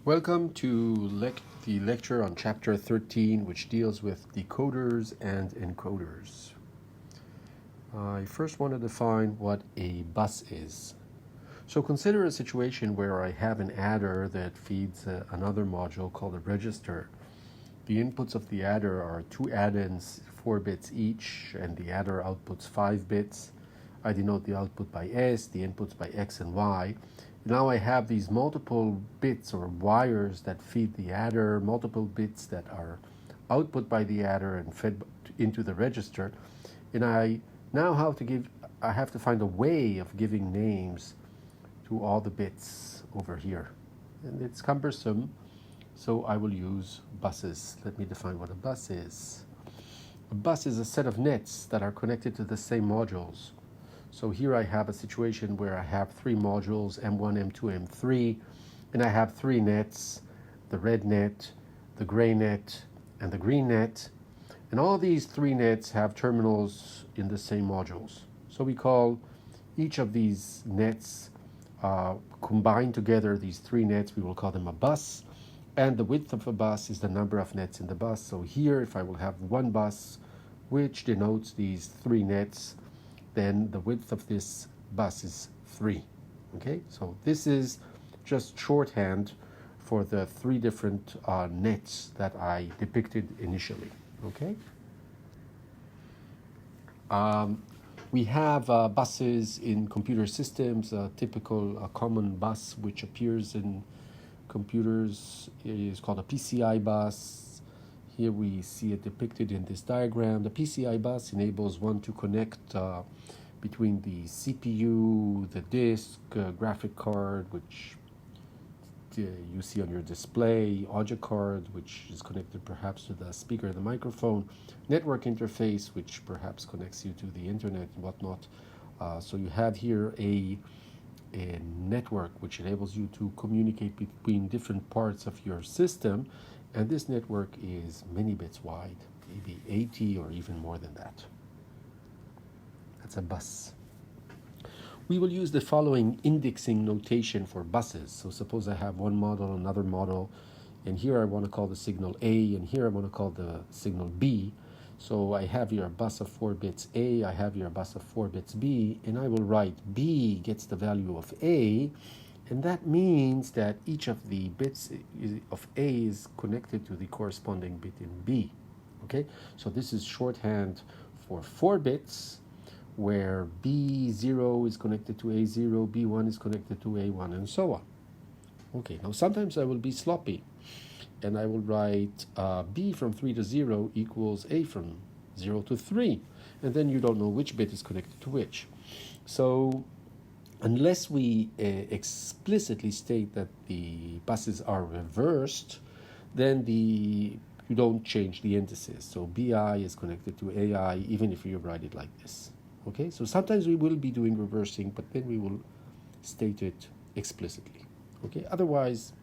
Welcome to the lecture on chapter 13, which deals with decoders and encoders. I first want to define what a bus is. So consider a situation where I have an adder that feeds another module called a register. The inputs of the adder are two add-ins, 4 bits each, and the adder outputs 5 bits. I denote the output by S, the inputs by X and Y. Now I have these multiple bits or wires that feed the adder, multiple bits that are output by the adder and fed into the register. And I have to find a way of giving names to all the bits over here. And it's cumbersome, so I will use buses. Let me define what a bus is. A bus is a set of nets that are connected to the same modules. So here I have a situation where I have 3 modules, M1, M2, M3, and I have 3 nets, the red net, the gray net, and the green net. And all these 3 nets have terminals in the same modules. So we call each of these nets combined together, these 3 nets, we will call them a bus. And the width of a bus is the number of nets in the bus. So here, if I will have one bus, which denotes these 3 nets, then the width of this bus is 3. Okay, so this is just shorthand for the 3 different nets that I depicted initially. Okay. We have buses in computer systems. A typical common bus which appears in computers is called a PCI bus. Here we see it depicted in this diagram. The PCI bus enables one to connect between the CPU, the disk, graphic card, which you see on your display, audio card, which is connected perhaps to the speaker and the microphone, network interface, which perhaps connects you to the internet and whatnot. So you have here a network which enables you to communicate between different parts of your system, and this network is many bits wide, maybe 80 or even more than that. That's a bus. We will use the following indexing notation for buses. So suppose I have one model, another model, and here I want to call the signal A, and here I want to call the signal B. So I have here a bus of 4 bits A, I have here a bus of 4 bits B, and I will write B gets the value of A, and that means that each of the bits of A is connected to the corresponding bit in B. Okay, so this is shorthand for 4 bits, where B0 is connected to A0, B1 is connected to A1, and so on. Okay, now sometimes I will be sloppy, and I will write B from 3 to 0 equals A from 0 to 3, and then you don't know which bit is connected to which. So unless we explicitly state that the buses are reversed, then you don't change the indices. So BI is connected to AI, even if you write it like this. Okay, so sometimes we will be doing reversing, but then we will state it explicitly. Okay, otherwise,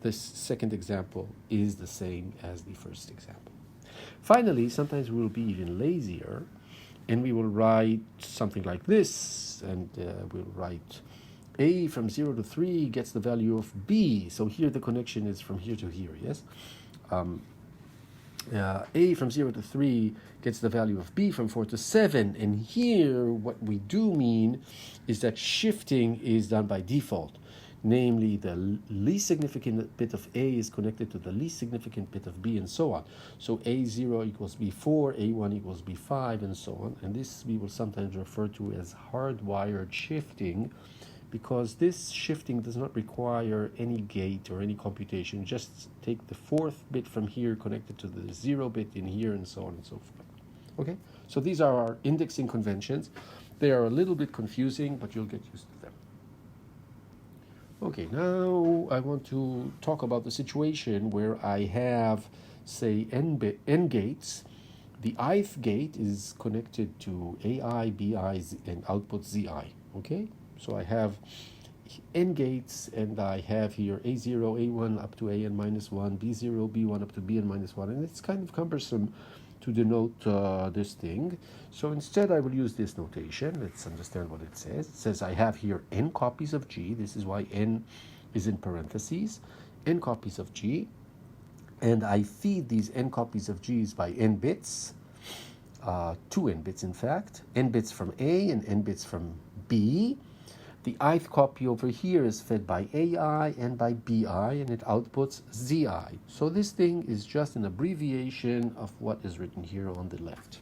this second example is the same as the first example. Finally, sometimes we will be even lazier, and we will write something like this, and we'll write A from 0 to 3 gets the value of B. So here the connection is from here to here, yes? A from 0 to 3 gets the value of B from 4 to 7. And here what we do mean is that shifting is done by default. Namely, the least significant bit of A is connected to the least significant bit of B, and so on. So A0 equals B4, A1 equals B5, and so on. And this we will sometimes refer to as hardwired shifting, because this shifting does not require any gate or any computation. Just take the 4th bit from here connected to the 0 bit in here, and so on and so forth. Okay, so these are our indexing conventions. They are a little bit confusing, but you'll get used to them. Okay, now I want to talk about the situation where I have, say, n gates. The ith gate is connected to AI, BI, and output ZI. Okay, so I have n gates, and I have here A0, A1 up to AN minus 1, B0, B1 up to BN minus 1, and it's kind of cumbersome to denote this thing. So instead I will use this notation. Let's understand what it says. It says I have here n copies of G. This is why n is in parentheses, n copies of G, and I feed these n copies of G's by n bits, 2 n bits in fact, n bits from A and n bits from B. The ith copy over here is fed by AI and by BI, and it outputs ZI. So this thing is just an abbreviation of what is written here on the left.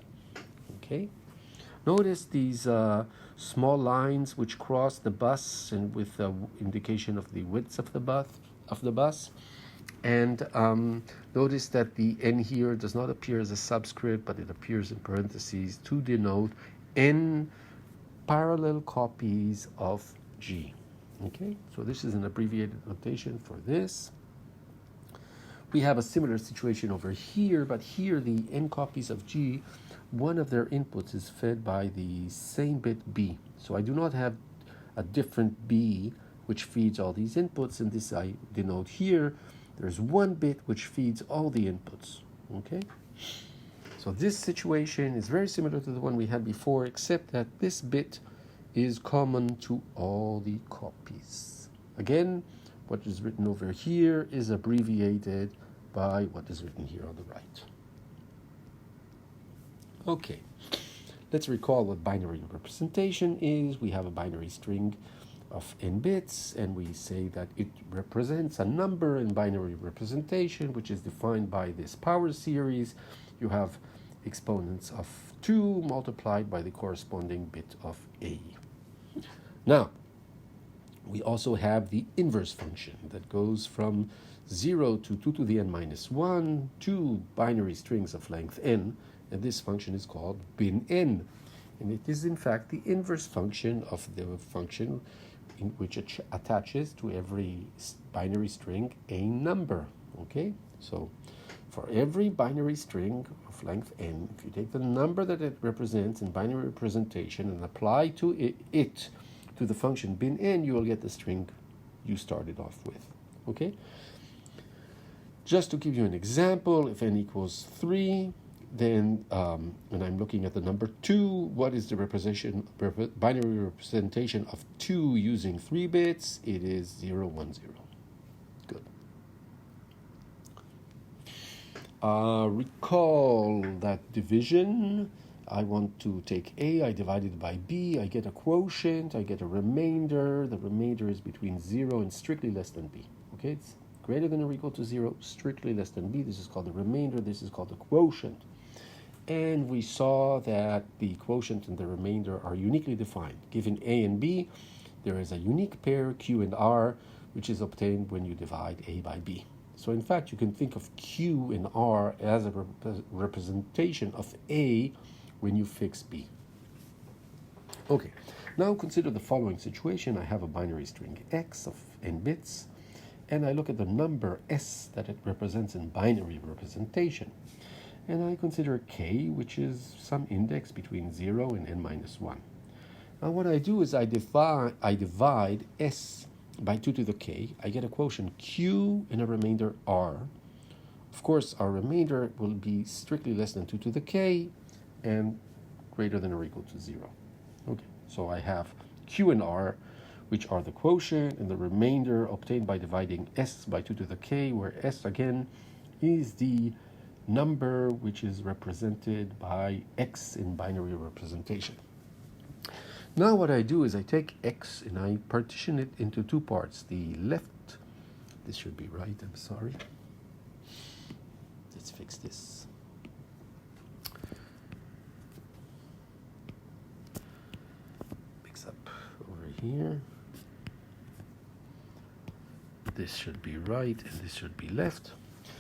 Okay. Notice these small lines which cross the bus and with the indication of the width of the bus. And notice that the n here does not appear as a subscript, but it appears in parentheses to denote n parallel copies of G. Okay, so this is an abbreviated notation for this. We have a similar situation over here, but here the n copies of G, one of their inputs is fed by the same bit B. So I do not have a different B which feeds all these inputs, and this I denote here. There's one bit which feeds all the inputs. Okay? So this situation is very similar to the one we had before, except that this bit is common to all the copies. Again, what is written over here is abbreviated by what is written here on the right. Okay, let's recall what binary representation is. We have a binary string of n bits, and we say that it represents a number in binary representation, which is defined by this power series. You have exponents of 2 multiplied by the corresponding bit of A. Now, we also have the inverse function that goes from 0 to 2 to the n minus 1, 2 binary strings of length n, and this function is called bin n. And it is in fact the inverse function of the function in which it attaches to every binary string a number. Okay, so for every binary string of length n, if you take the number that it represents in binary representation and apply to it to the function bin n, you will get the string you started off with. Okay, just to give you an example, if n equals 3, then when I'm looking at the number 2, what is the binary representation of 2 using 3 bits? It is 0, 1, 0. Good. Recall that division. I want to take A, I divide it by B, I get a quotient, I get a remainder. The remainder is between 0 and strictly less than B. Okay, it's greater than or equal to 0, strictly less than B. This is called the remainder, this is called the quotient. And we saw that the quotient and the remainder are uniquely defined. Given A and B, there is a unique pair, Q and R, which is obtained when you divide A by B. So in fact, you can think of Q and R as a representation of A when you fix B. Okay, now consider the following situation. I have a binary string X of n bits, and I look at the number S that it represents in binary representation. And I consider K, which is some index between 0 and n minus 1. Now what I do is I divide S by 2 to the K. I get a quotient Q and a remainder R. Of course, our remainder will be strictly less than 2 to the K and greater than or equal to 0. Okay, so I have Q and R, which are the quotient, and the remainder obtained by dividing S by 2 to the K, where S again is the number which is represented by X in binary representation. Now what I do is I take X and I partition it into 2 parts. The left, this should be right, I'm sorry. Let's fix this. Mix up over here. This should be right and this should be left.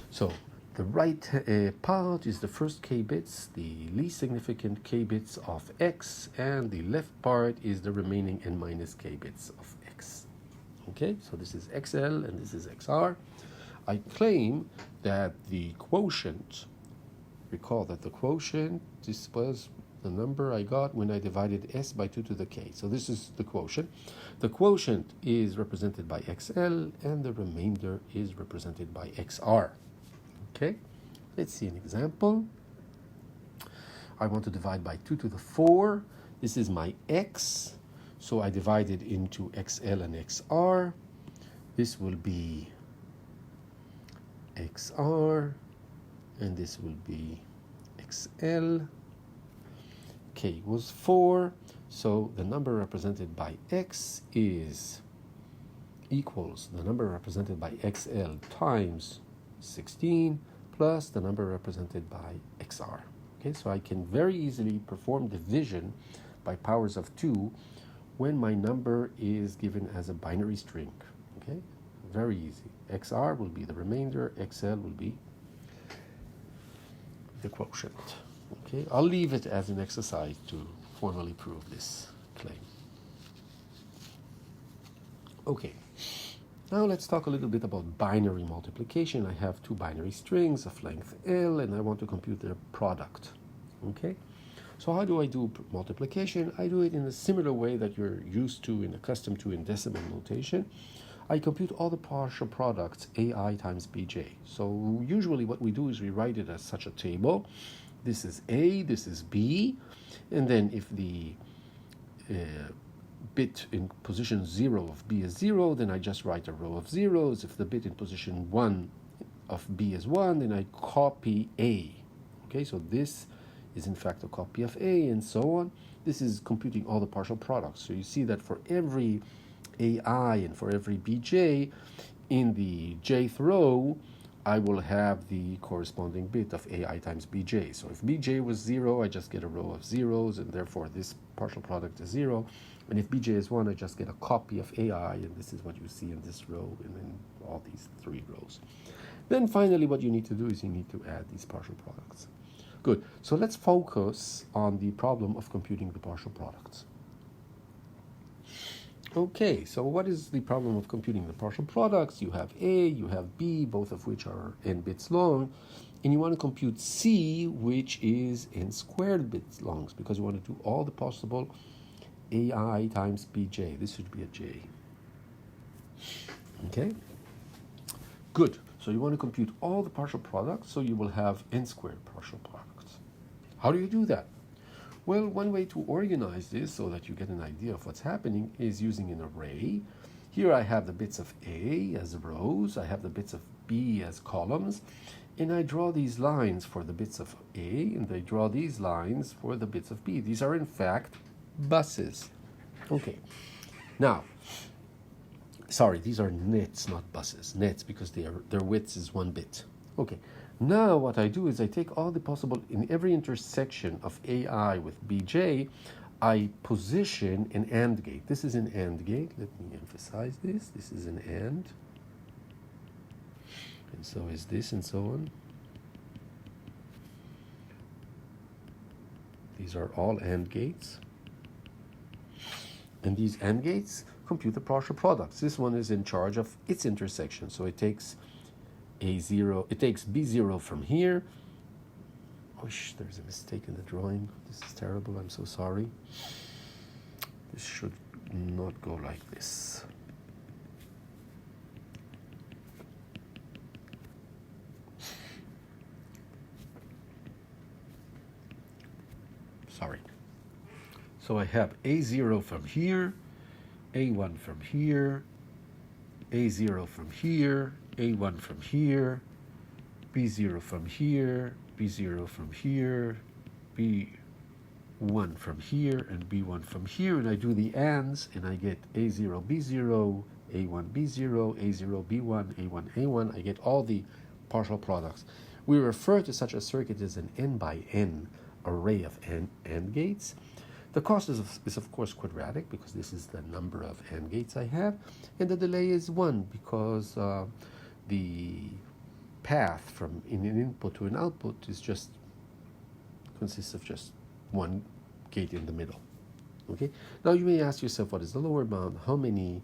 So the right part is the first k bits, the least significant k bits of X, and the left part is the remaining n minus k bits of X. Okay, so this is XL and this is XR. I claim that the quotient, recall that the quotient, this was the number I got when I divided S by 2 to the K. So this is the quotient. The quotient is represented by XL and the remainder is represented by XR. Okay, let's see an example. I want to divide by 2 to the 4. This is my X, so I divide it into XL and XR. this will be XR, and this will be XL. K was 4, so the number represented by X is equals the number represented by XL times 16 plus the number represented by XR. Okay, so I can very easily perform division by powers of 2 when my number is given as a binary string. Okay, very easy. XR will be the remainder, XL will be the quotient. Okay, I'll leave it as an exercise to formally prove this claim. Okay, now let's talk a little bit about binary multiplication. I have two binary strings of length L, and I want to compute their product. Okay, so how do I do multiplication? I do it in a similar way that you're used to and accustomed to in decimal notation. I compute all the partial products AI times BJ. So usually what we do is we write it as such a table. This is A, this is B, and then if the bit in position 0 of B is 0, then I just write a row of zeros. If the bit in position 1 of B is 1, then I copy A. Okay, so this is in fact a copy of A, and so on. This is computing all the partial products. So you see that for every AI and for every BJ, in the jth row, I will have the corresponding bit of AI times BJ. So if BJ was 0, I just get a row of zeros, and therefore this partial product is 0. And if BJ is 1, I just get a copy of AI, and this is what you see in this row and in all these 3 rows. Then finally, what you need to do is you need to add these partial products. Good. So let's focus on the problem of computing the partial products. Okay, so what is the problem of computing the partial products? You have A, you have B, both of which are n bits long, and you want to compute C, which is n squared bits long, because you want to do all the possible AI times BJ. This should be a J. Okay? Good. So you want to compute all the partial products, so you will have n squared partial products. How do you do that? Well, one way to organize this so that you get an idea of what's happening is using an array. Here I have the bits of A as rows, I have the bits of B as columns, and I draw these lines for the bits of A, and I draw these lines for the bits of B. These are in fact buses. Okay. Now, sorry, these are nets, not buses. Nets, because their width is 1 bit. Okay. Now what I do is I take all the possible, in every intersection of AI with BJ, I position an AND gate. This is an AND gate. Let me emphasize this. This is an AND. And so is this, and so on. These are all AND gates. And these AND gates compute the partial products. This one is in charge of its intersection. So it takes A0, it takes B0 from here. Wish there's a mistake in the drawing. This is terrible, I'm so sorry. This should not go like this. Sorry. So I have A0 from here, A1 from here, A0 from here, A1 from here, B0 from here, B0 from here, B1 from here, and B1 from here, and I do the ANDs, and I get A0, B0, A1, B0, A0, B1, A1, A1. I get all the partial products. We refer to such a circuit as an n by n array of AND gates. The cost is of course quadratic, because this is the number of AND gates I have, and the delay is 1, because the path from an input to an output consists of just one gate in the middle. Okay. Now you may ask yourself, what is the lower bound? How many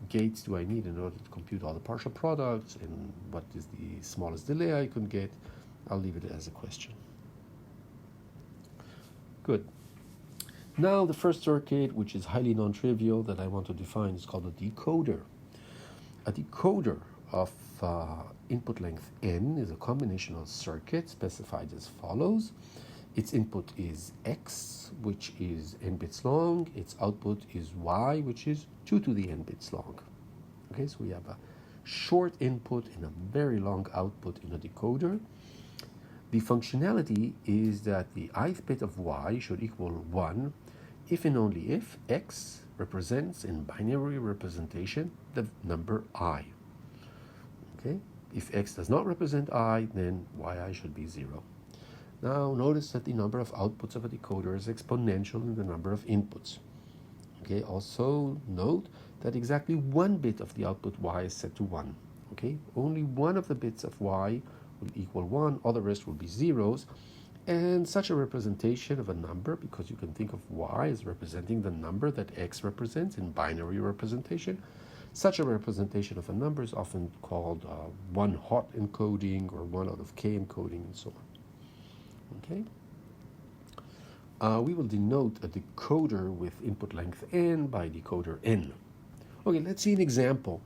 gates do I need in order to compute all the partial products, and what is the smallest delay I can get? I'll leave it as a question. Good. Now the first circuit, which is highly non-trivial, that I want to define, is called a decoder. A decoder of input length n is a combinational circuit specified as follows. Its input is x, which is n bits long. Its output is y, which is 2 to the n bits long. Okay, so we have a short input and a very long output in a decoder. The functionality is that the ith bit of y should equal 1 if and only if x represents in binary representation the number I. Okay? If x does not represent I, then yi should be 0. Now notice that the number of outputs of a decoder is exponential in the number of inputs. Okay, also note that exactly one bit of the output y is set to 1. Okay, only one of the bits of y will equal 1, all the rest will be zeros. And such a representation of a number, because you can think of y as representing the number that x represents in binary representation, such a representation of a number is often called one hot encoding or 1 out of k encoding and so on. Okay. We will denote a decoder with input length n by decoder n. Okay, let's see an example.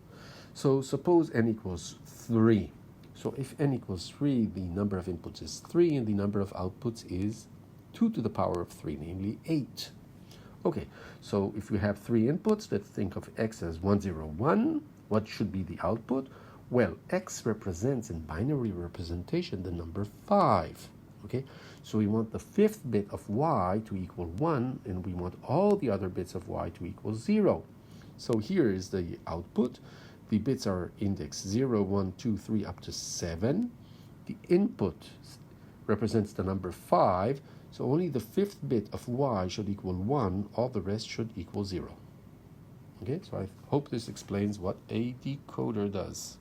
So suppose n equals 3. So if n equals 3, the number of inputs is 3 and the number of outputs is 2 to the power of 3, namely 8. Okay, so if we have 3 inputs, let's think of x as 1, 0, 1. What should be the output? Well, x represents in binary representation the number 5. Okay, so we want the 5th bit of y to equal 1, and we want all the other bits of y to equal 0. So here is the output. The bits are indexed 0, 1, 2, 3, up to 7. The input represents the number 5, so only the 5th bit of y should equal 1, all the rest should equal 0. Okay, so I hope this explains what a decoder does.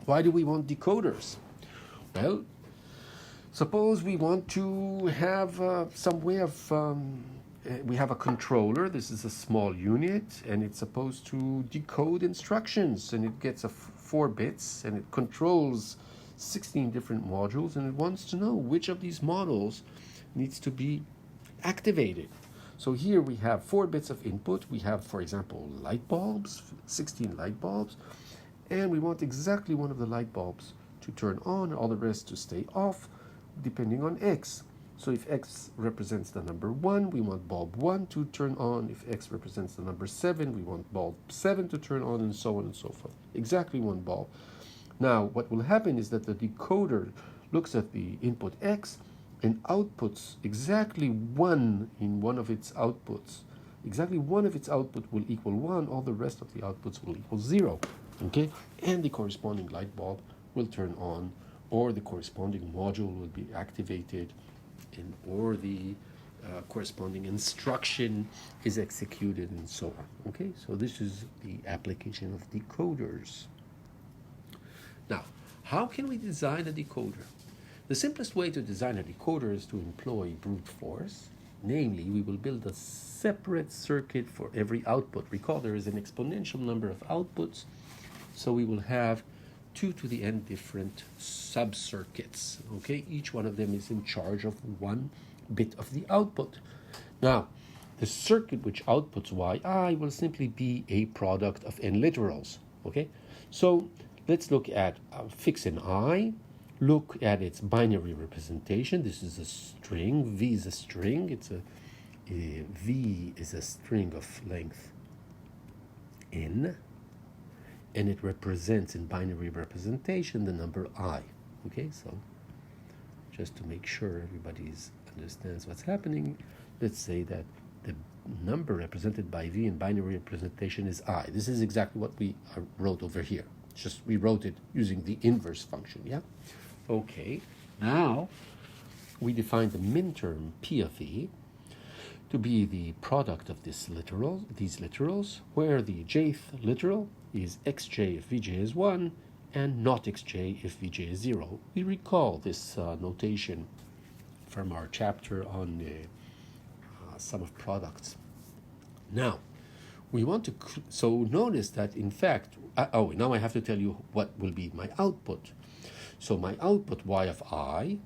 Why do we want decoders? Well, suppose we want to have some way of, we have a controller, this is a small unit, and it's supposed to decode instructions, and it gets 4 bits, and it controls 16 different modules, and it wants to know which of these models needs to be activated. So here we have 4 bits of input. We have, for example, light bulbs, 16 light bulbs, and we want exactly one of the light bulbs to turn on, all the rest to stay off, depending on x. So if x represents the number 1, we want bulb 1 to turn on. If x represents the number 7, we want bulb 7 to turn on, and so on and so forth. Exactly one bulb. Now, what will happen is that the decoder looks at the input x and outputs exactly 1 in one of its outputs. Exactly one of its output will equal 1, all the rest of the outputs will equal 0. Okay? And the corresponding light bulb will turn on, or the corresponding module will be activated, and or the corresponding instruction is executed, and so on. Okay, so this is the application of decoders. Now, how can we design a decoder? The simplest way to design a decoder is to employ brute force. Namely, we will build a separate circuit for every output. Recall there is an exponential number of outputs, so we will have 2 to the n different sub-circuits. Okay, each one of them is in charge of 1 bit of the output. Now, the circuit which outputs yi will simply be a product of n literals. Okay, so let's look at fix an I. Look at its binary representation. This is a string. V is a string. V is a string of length n, and it represents in binary representation the number I. Okay, so just to make sure everybody understands what's happening, let's say that the number represented by V in binary representation is I. This is exactly what we wrote over here. Just we wrote it using the inverse function, yeah? Okay, now we define the minterm P of V to be the product of these literals, where the jth literal is xj if vj is 1 and not xj if vj is 0. We recall this notation from our chapter on the sum of products. Now, we want to, so notice that in fact, now I have to tell you what will be my output. So my output y of I,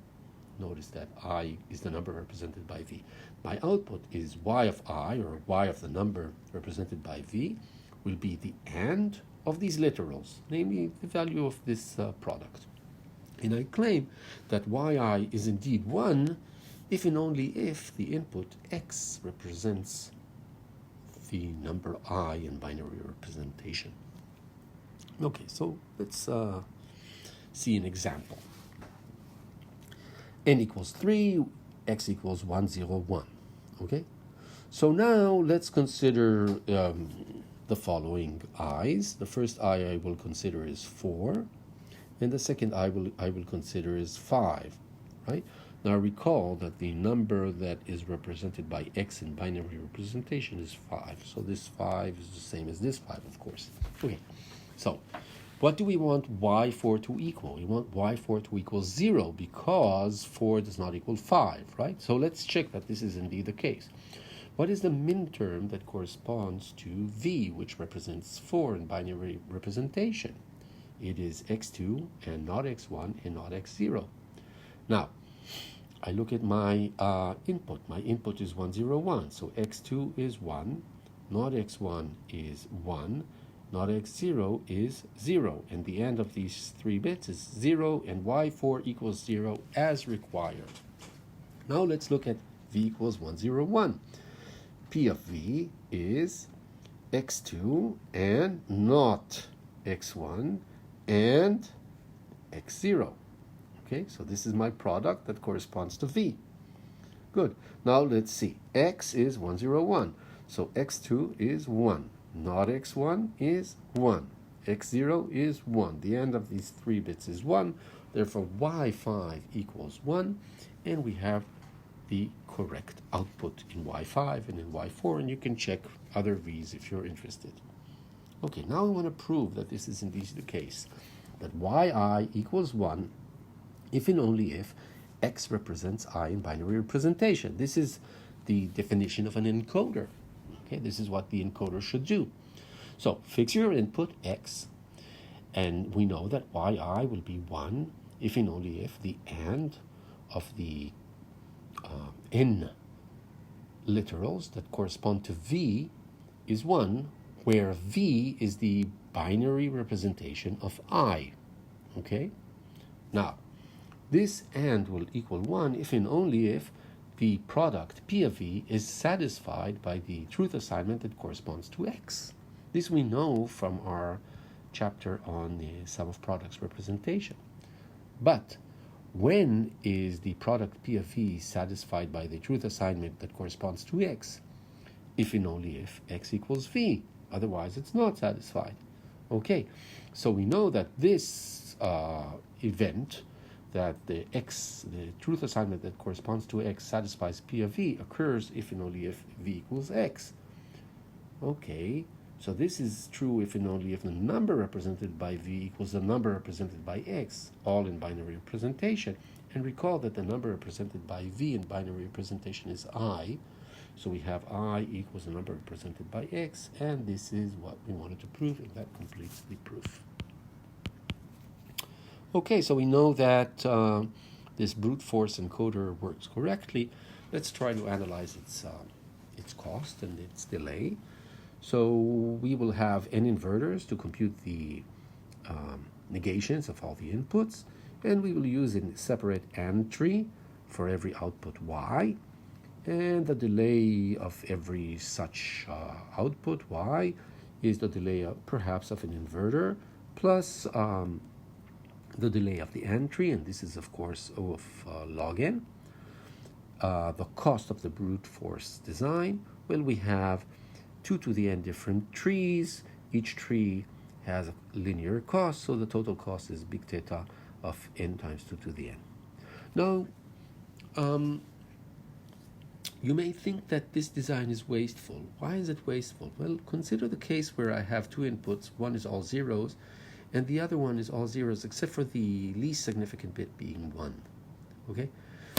notice that I is the number represented by V. My output is y of I, or y of the number represented by V, will be the AND of these literals, namely the value of this product. And I claim that yi is indeed 1 if and only if the input x represents the number I in binary representation. Okay, so let's see an example. N equals 3, x equals 1, 0, 1. Okay? So now let's consider the following i's. The first I will consider is 4, and the second I will consider is 5, right? Now recall that the number that is represented by x in binary representation is 5. So this 5 is the same as this 5, of course. Okay, so what do we want y4 to equal? We want y4 to equal 0 because 4 does not equal 5, right? So let's check that this is indeed the case. What is the min term that corresponds to v, which represents 4 in binary representation? It is x2 and not x1 and not x0. Now, I look at my input. My input is 1, 0, 1. So x2 is 1, not x1 is 1, not x0 is 0. And the end of these 3 bits is 0, and y4 equals 0 as required. Now let's look at v equals 1, 0, 1. P of v is x2 and not x1 and x0. Okay, so this is my product that corresponds to v. Good. Now let's see. X is 1, 0, 1. So x2 is 1. Not x1 is 1. x0 is 1. The end of these 3 bits is 1. Therefore, y5 equals 1. And we have the correct output in y5 and in y4. And you can check other v's if you're interested. Okay, now I want to prove that this is indeed the case. That yi equals 1 if and only if x represents I in binary representation. This is the definition of an encoder. Okay, this is what the encoder should do. So fix your input x, and we know that yi will be 1 if and only if the AND of the n literals that correspond to v is 1, where v is the binary representation of I. Okay? Now, this AND will equal 1 if and only if the product P of v is satisfied by the truth assignment that corresponds to x. This we know from our chapter on the sum of products representation. But when is the product P of v satisfied by the truth assignment that corresponds to x? If and only if x equals v. Otherwise, it's not satisfied. Okay, so we know that this event, that the truth assignment that corresponds to x satisfies P of v, occurs if and only if v equals x. Okay, so this is true if and only if the number represented by v equals the number represented by x, all in binary representation. And recall that the number represented by v in binary representation is I. So we have I equals the number represented by x, and this is what we wanted to prove, and that completes the proof. Okay, so we know that this brute force encoder works correctly. Let's try to analyze its cost and its delay. So we will have n inverters to compute the negations of all the inputs, and we will use a separate AND tree for every output y, and the delay of every such output y is the delay perhaps of an inverter plus the delay of the AND tree, and this is of course O of log n. The cost of the brute force design, well, we have 2 to the n different trees. Each tree has a linear cost, so the total cost is big theta of n times 2 to the n. Now, you may think that this design is wasteful. Why is it wasteful? Well, consider the case where I have 2 inputs. One is all zeros, and the other one is all zeros except for the least significant bit being 1. Okay?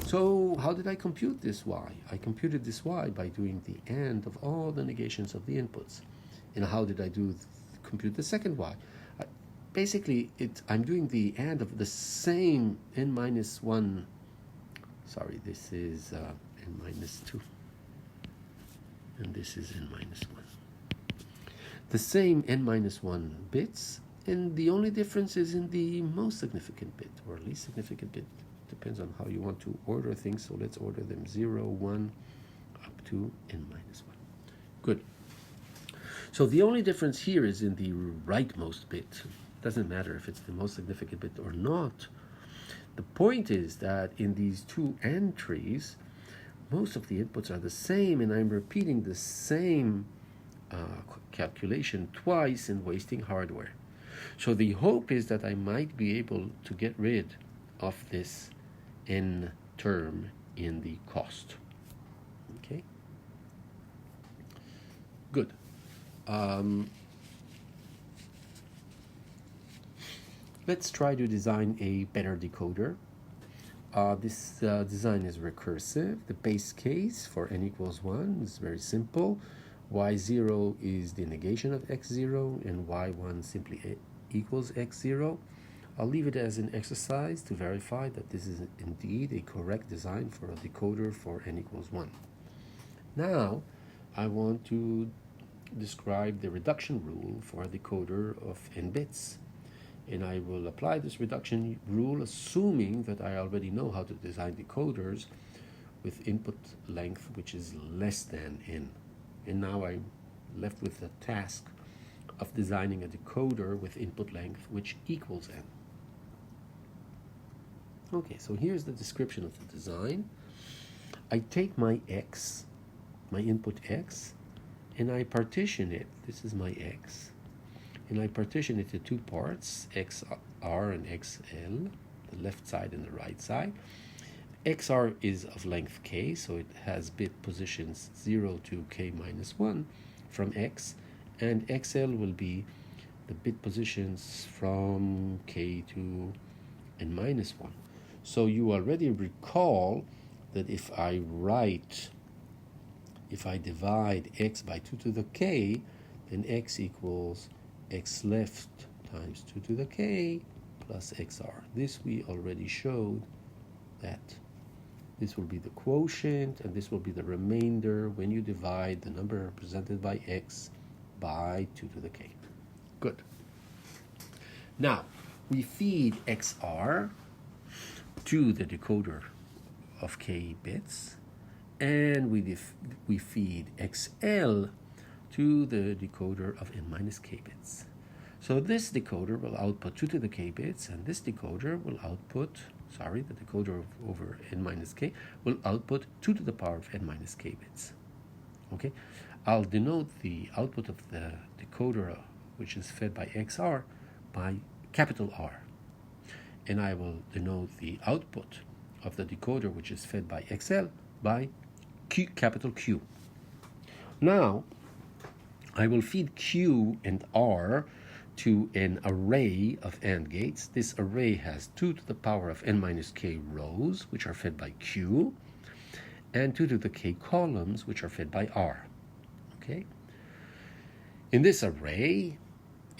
So how did I compute this y? I computed this y by doing the AND of all the negations of the inputs. And how did I compute the second y? Basically, I'm doing the AND of the same n minus 1. Sorry, this is n minus 2. And this is n minus 1. The same n minus 1 bits, and the only difference is in the most significant bit, or least significant bit. Depends on how you want to order things, so let's order them 0, 1, up to n minus 1. Good. So the only difference here is in the rightmost bit. doesn't matter if it's the most significant bit or not. The point is that in these two entries, most of the inputs are the same, and I'm repeating the same calculation twice and wasting hardware. So the hope is that I might be able to get rid of this n term in the cost. Okay? Good. Let's try to design a better decoder. This design is recursive. The base case for n equals 1 is very simple. y0 is the negation of x0, and y1 simply equals x0. I'll leave it as an exercise to verify that this is indeed a correct design for a decoder for n equals 1. Now, I want to describe the reduction rule for a decoder of n bits. And I will apply this reduction rule assuming that I already know how to design decoders with input length which is less than n. And now I'm left with the task of designing a decoder with input length which equals n. Okay, so here's the description of the design. I take my x, my input x, and I partition it. This is my x. And I partition it to two parts, XR and XL, the left side and the right side. XR is of length k, so it has bit positions 0 to k minus 1 from x, and XL will be the bit positions from k to n minus 1. So you already recall that if I divide x by 2 to the k, then x equals x left times 2 to the k plus xr. This we already showed that this will be the quotient and this will be the remainder when you divide the number represented by x by 2 to the k. Good. Now, we feed xr to the decoder of k bits, and we feed xl to the decoder of n minus k bits. So this decoder will output 2 to the k bits, and this decoder will output, the decoder over n minus k will output 2 to the power of n minus k bits. Okay, I'll denote the output of the decoder which is fed by xr by capital R, and I will denote the output of the decoder which is fed by xl by capital Q. Now, I will feed Q and R to an array of AND gates. This array has 2 to the power of n minus k rows, which are fed by Q, and 2 to the k columns, which are fed by R. Okay. In this array,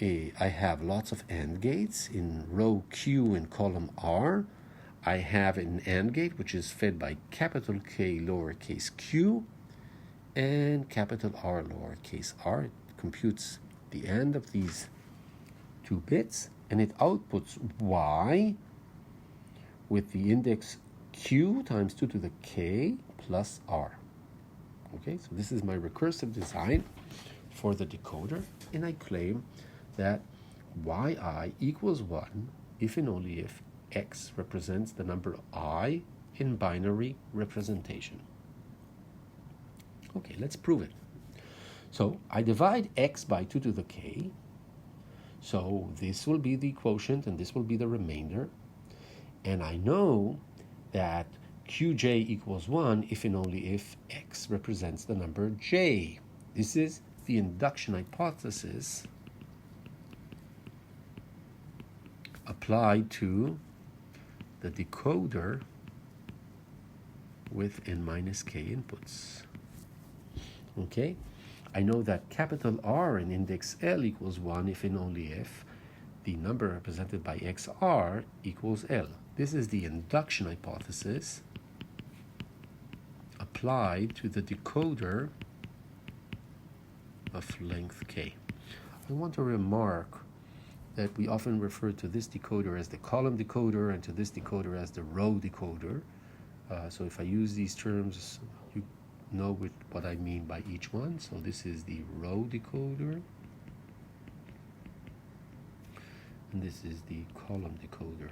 I have lots of AND gates. In row Q and column R, I have an AND gate which is fed by capital K lowercase q and capital R lowercase r. It computes the AND of these two bits, and it outputs y with the index q times 2 to the k plus r. Okay, so this is my recursive design for the decoder, and I claim that yi equals 1 if and only if x represents the number I in binary representation. Okay, let's prove it. So I divide x by 2 to the k. So this will be the quotient and this will be the remainder. And I know that qj equals 1 if and only if x represents the number j. This is the induction hypothesis applied to the decoder with n minus k inputs. Okay, I know that capital R in index L equals 1 if and only if the number represented by xr equals L. This is the induction hypothesis applied to the decoder of length k. I want to remark that we often refer to this decoder as the column decoder and to this decoder as the row decoder. So if I use these terms, you know what I mean by each one. So this is the row decoder. and this is the column decoder.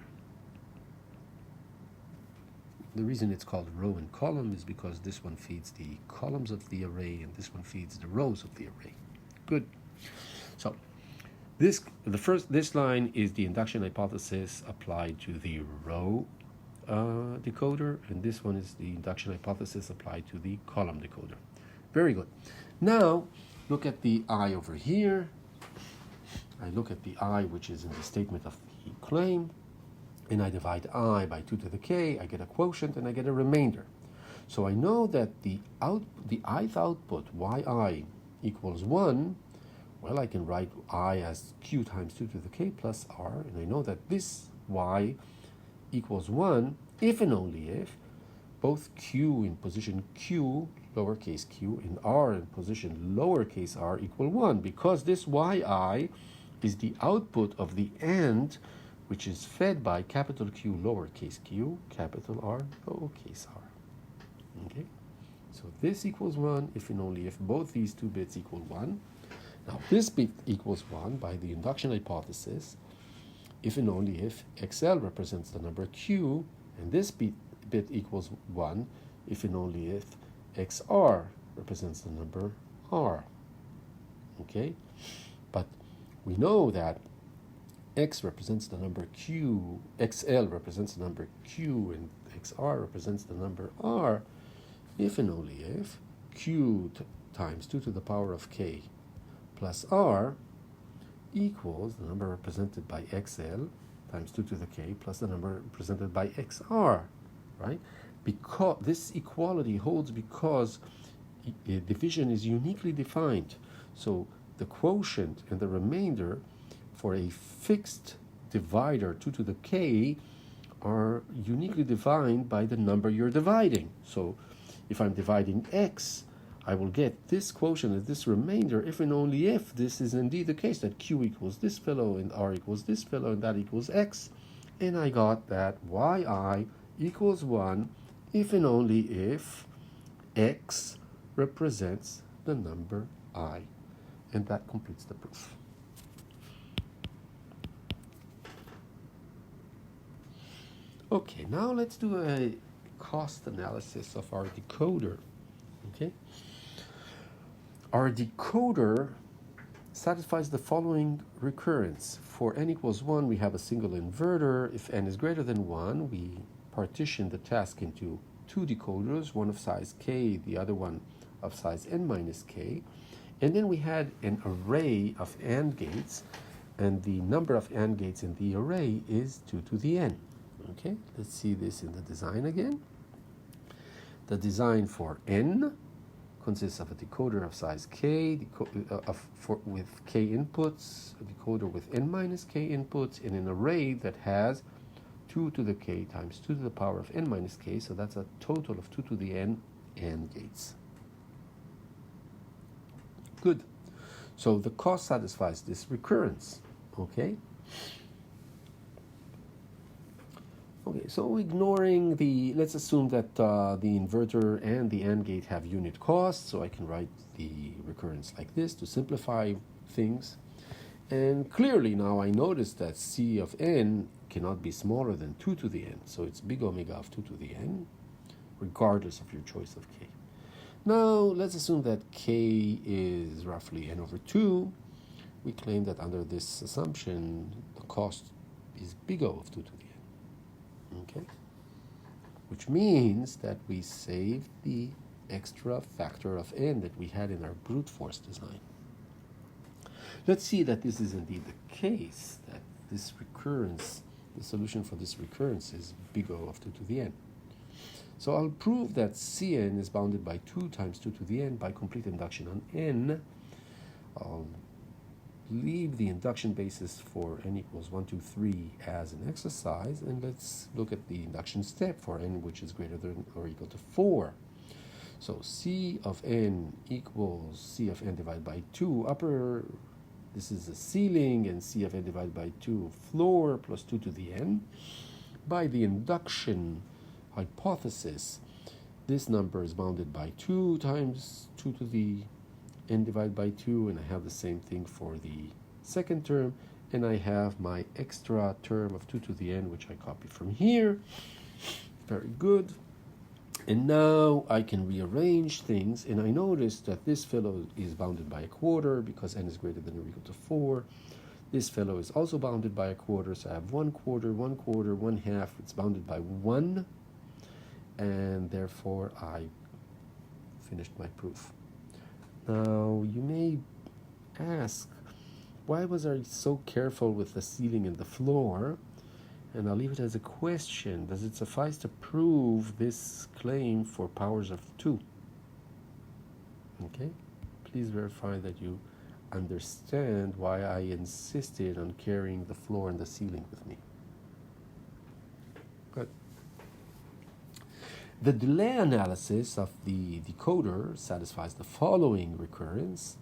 The reason it's called row and column is because this one feeds the columns of the array and this one feeds the rows of the array. Good. So this line is the induction hypothesis applied to the row decoder, and this one is the induction hypothesis applied to the column decoder. Very good. Now look at the I over here. I look at the I which is in the statement of the claim, and I divide I by 2 to the k, I get a quotient and I get a remainder. So I know that the ith output, yi, equals 1. Well, I can write I as q times 2 to the k plus r, and I know that this y equals 1 if and only if both q in position q, lowercase q, and r in position lowercase r equal 1, because this yi is the output of the AND, which is fed by capital Q, lowercase q, capital R, lowercase r. Okay? So this equals 1 if and only if both these two bits equal 1. Now this bit equals 1 by the induction hypothesis if and only if XL represents the number Q, and this bit equals 1 if and only if XR represents the number R. Okay? But we know that X represents the number Q, XL represents the number Q, and XR represents the number R if and only if Q times 2 to the power of K plus R equals the number represented by XL times 2 to the K plus the number represented by XR, right? Because this equality holds because division is uniquely defined. So the quotient and the remainder for a fixed divisor 2 to the k are uniquely defined by the number you're dividing. So if I'm dividing x, I will get this quotient and this remainder if and only if this is indeed the case, that q equals this fellow and r equals this fellow and that equals x. And I got that yi equals 1 if and only if x represents the number I. And that completes the proof. Okay, now let's do a cost analysis of our decoder. Okay, our decoder satisfies the following recurrence. For n equals 1, we have a single inverter. If n is greater than 1, we partition the task into 2 decoders, one of size k, the other one of size n minus k. And then we had an array of AND gates, and the number of AND gates in the array is 2 to the n. Okay, let's see this in the design again. The design for n consists of a decoder of size k, with k inputs, a decoder with n minus k inputs, and an array that has 2 to the k times 2 to the power of n minus k, so that's a total of 2 to the n AND gates. Good. So the cost satisfies this recurrence. Okay. Okay, so ignoring let's assume that the inverter and the AND gate have unit costs, so I can write the recurrence like this to simplify things. And clearly now I notice that C of n cannot be smaller than 2 to the n, so it's big omega of 2 to the n, regardless of your choice of k. Now, let's assume that k is roughly n over 2. We claim that under this assumption, the cost is big O of 2 to the n. Okay? Which means that we saved the extra factor of n that we had in our brute force design. Let's see that this is indeed the case, that this recurrence, the solution for this recurrence is big O of 2 to the n. So I'll prove that Cn is bounded by 2 times 2 to the n by complete induction on n. I'll leave the induction basis for n equals 1, 2, 3 as an exercise, and let's look at the induction step for n which is greater than or equal to 4. So C of n equals C of n divided by 2 upper, this is the ceiling, and C of n divided by 2 floor plus 2 to the n. By the induction hypothesis, this number is bounded by 2 times 2 to the n divided by 2, and I have the same thing for the second term, and I have my extra term of 2 to the n, which I copy from here. Very good. And now I can rearrange things, and I notice that this fellow is bounded by a quarter because n is greater than or equal to 4. This fellow is also bounded by a quarter, so I have 1/4, 1/4, 1/2. It's bounded by 1, and therefore I finished my proof. Now you may ask, why was I so careful with the ceiling and the floor? And I'll leave it as a question. Does it suffice to prove this claim for powers of 2? Okay, please verify that you understand why I insisted on carrying the floor and the ceiling with me. Good. The delay analysis of the decoder satisfies the following recurrence.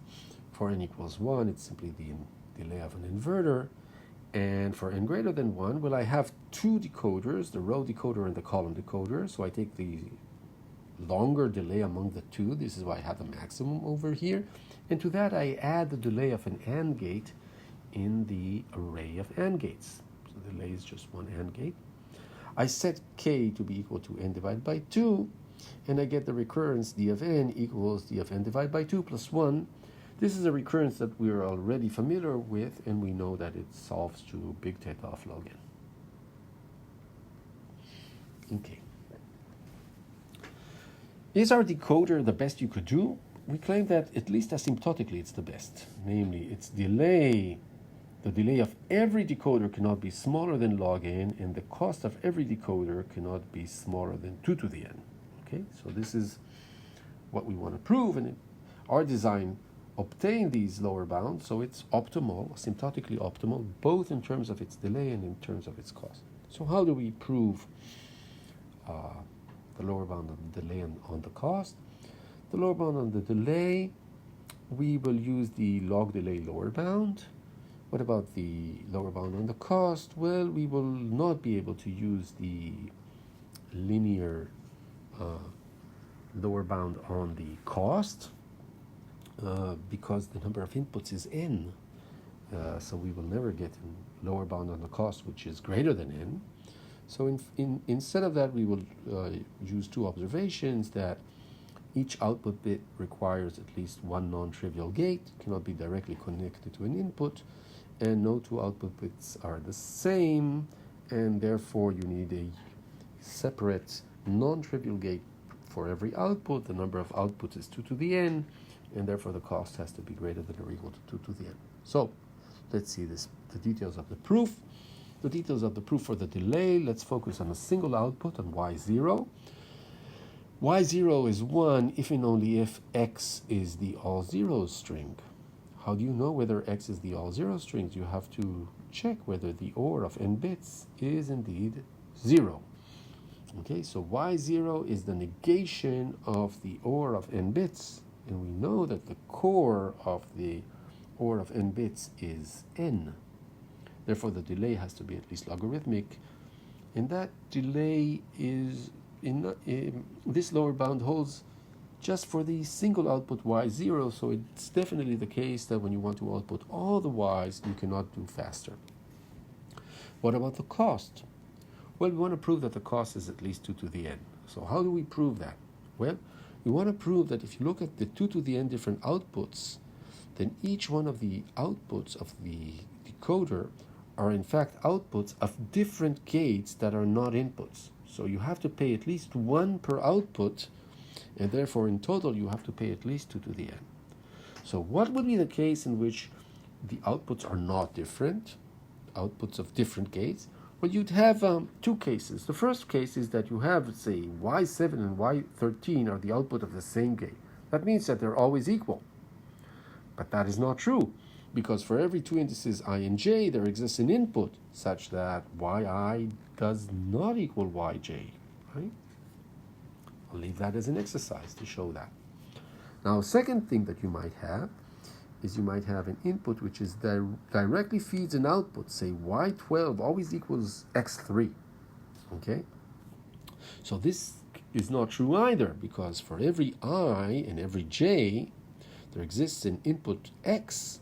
For n equals 1, it's simply the delay of an inverter. And for n greater than 1, well, I have 2 decoders, the row decoder and the column decoder. So I take the longer delay among the 2. This is why I have the maximum over here. And to that, I add the delay of an AND gate in the array of AND gates. So the delay is just one AND gate. I set k to be equal to n divided by 2, and I get the recurrence d of n equals d of n divided by 2 plus 1. This is a recurrence that we are already familiar with, and we know that it solves to big theta of log n. Okay. Is our decoder the best you could do? We claim that at least asymptotically it's the best. Namely, its delay, the delay of every decoder cannot be smaller than log n, and the cost of every decoder cannot be smaller than 2 to the n. Okay, so this is what we want to prove, and our design obtained these lower bounds, so it's optimal, asymptotically optimal, both in terms of its delay and in terms of its cost. So how do we prove the lower bound on the delay and on the cost? The lower bound on the delay, we will use the log delay lower bound. What about the lower bound on the cost? Well, we will not be able to use the linear lower bound on the cost because the number of inputs is n. So we will never get a lower bound on the cost which is greater than n. So instead of that, we will use 2 observations: that each output bit requires at least one non-trivial gate, cannot be directly connected to an input, and no 2 output bits are the same, and therefore you need a separate non-trivial gate for every output. The number of outputs is 2 to the n, and therefore the cost has to be greater than or equal to 2 to the n. So let's see the details of the proof. The details of the proof for the delay, let's focus on a single output, on y0. y0 is 1 if and only if x is the all zeros string. How do you know whether x is the all zero strings? You have to check whether the OR of n bits is indeed 0. Okay, so y0 is the negation of the OR of n bits, and we know that the core of the OR of n bits is n. Therefore, the delay has to be at least logarithmic, and that delay is this lower bound holds just for the single output y0, so it's definitely the case that when you want to output all the y's, you cannot do faster. What about the cost? Well, we want to prove that the cost is at least 2 to the n. So how do we prove that? Well, we want to prove that if you look at the 2 to the n different outputs, then each one of the outputs of the decoder are in fact outputs of different gates that are not inputs. So you have to pay at least 1 per output, and therefore in total you have to pay at least 2 to the n. So what would be the case in which the outputs are not different, outputs of different gates? Well, you'd have 2 cases. The first case is that you have, say, y7 and y13 are the output of the same gate. That means that they're always equal. But that is not true, because for every 2 indices I and j, there exists an input such that yi does not equal yj, right? I'll leave that as an exercise to show that. Now, a second thing that you might have is you might have an input which is directly feeds an output, say y12 always equals x3, okay? So this is not true either, because for every I and every j, there exists an input x.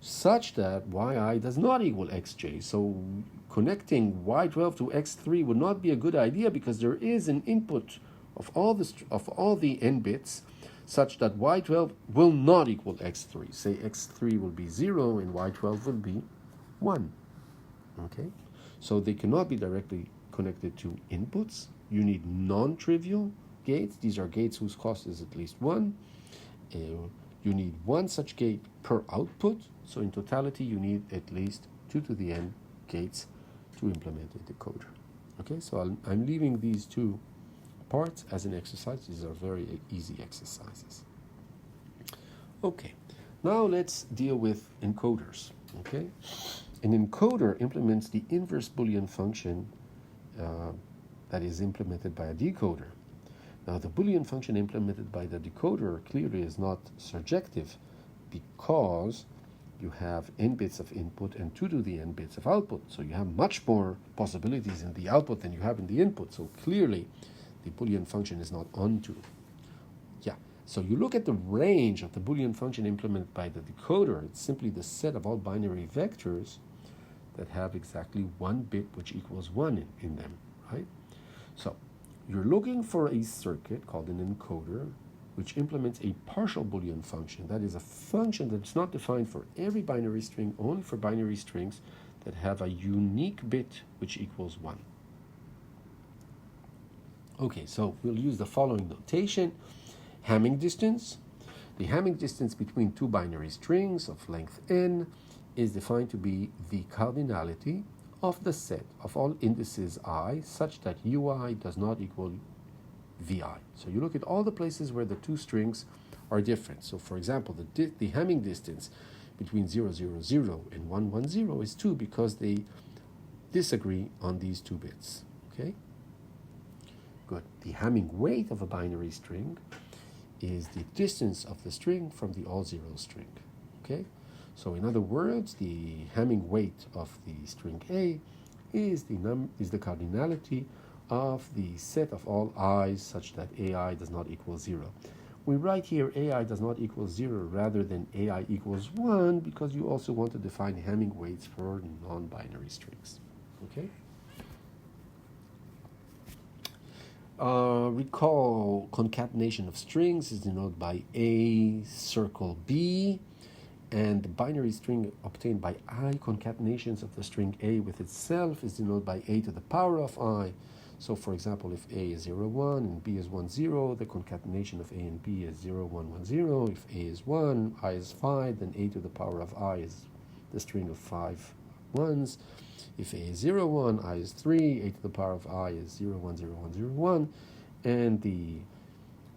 such that yi does not equal xj. So connecting y12 to x3 would not be a good idea, because there is an input of all the n bits such that y12 will not equal x3. Say x3 will be 0 and y12 will be 1. Okay? So they cannot be directly connected to inputs. You need non-trivial gates. These are gates whose cost is at least 1. You need one such gate per output. So in totality, you need at least 2 to the n gates to implement a decoder. Okay, so I'm leaving these two parts as an exercise. These are very easy exercises. Okay, now let's deal with encoders. Okay, an encoder implements the inverse Boolean function that is implemented by a decoder. Now, the Boolean function implemented by the decoder clearly is not surjective, because you have n bits of input and 2 to the n bits of output. So you have much more possibilities in the output than you have in the input. So clearly, the Boolean function is not onto. Yeah, so you look at the range of the Boolean function implemented by the decoder. It's simply the set of all binary vectors that have exactly one bit which equals 1 in them, right? So you're looking for a circuit called an encoder, which implements a partial Boolean function. That is a function that's not defined for every binary string, only for binary strings that have a unique bit which equals 1. Okay, so we'll use the following notation. Hamming distance. The Hamming distance between two binary strings of length n is defined to be the cardinality of the set of all indices I such that ui does not equal vi. So you look at all the places where the two strings are different. So for example, the Hamming distance between 0, 0, 0 and 1, 1, 0 is 2, because they disagree on these two bits. Okay? Good. The Hamming weight of a binary string is the distance of the string from the all-zero string. Okay? So in other words, the Hamming weight of the string A is the cardinality of the set of all i's such that ai does not equal 0. We write here ai does not equal 0 rather than ai equals 1, because you also want to define Hamming weights for non-binary strings. Okay? Recall concatenation of strings is denoted by A circle B, and the binary string obtained by I concatenations of the string A with itself is denoted by A to the power of I. So for example, if A is 0, 1 and B is 1, 0, the concatenation of A and B is 0, 1, 1, 0. If A is 1, I is 5, then A to the power of I is the string of 5 ones. If A is 0, 1, I is 3, A to the power of I is 0, 1, 0, 1, 0, 1, and the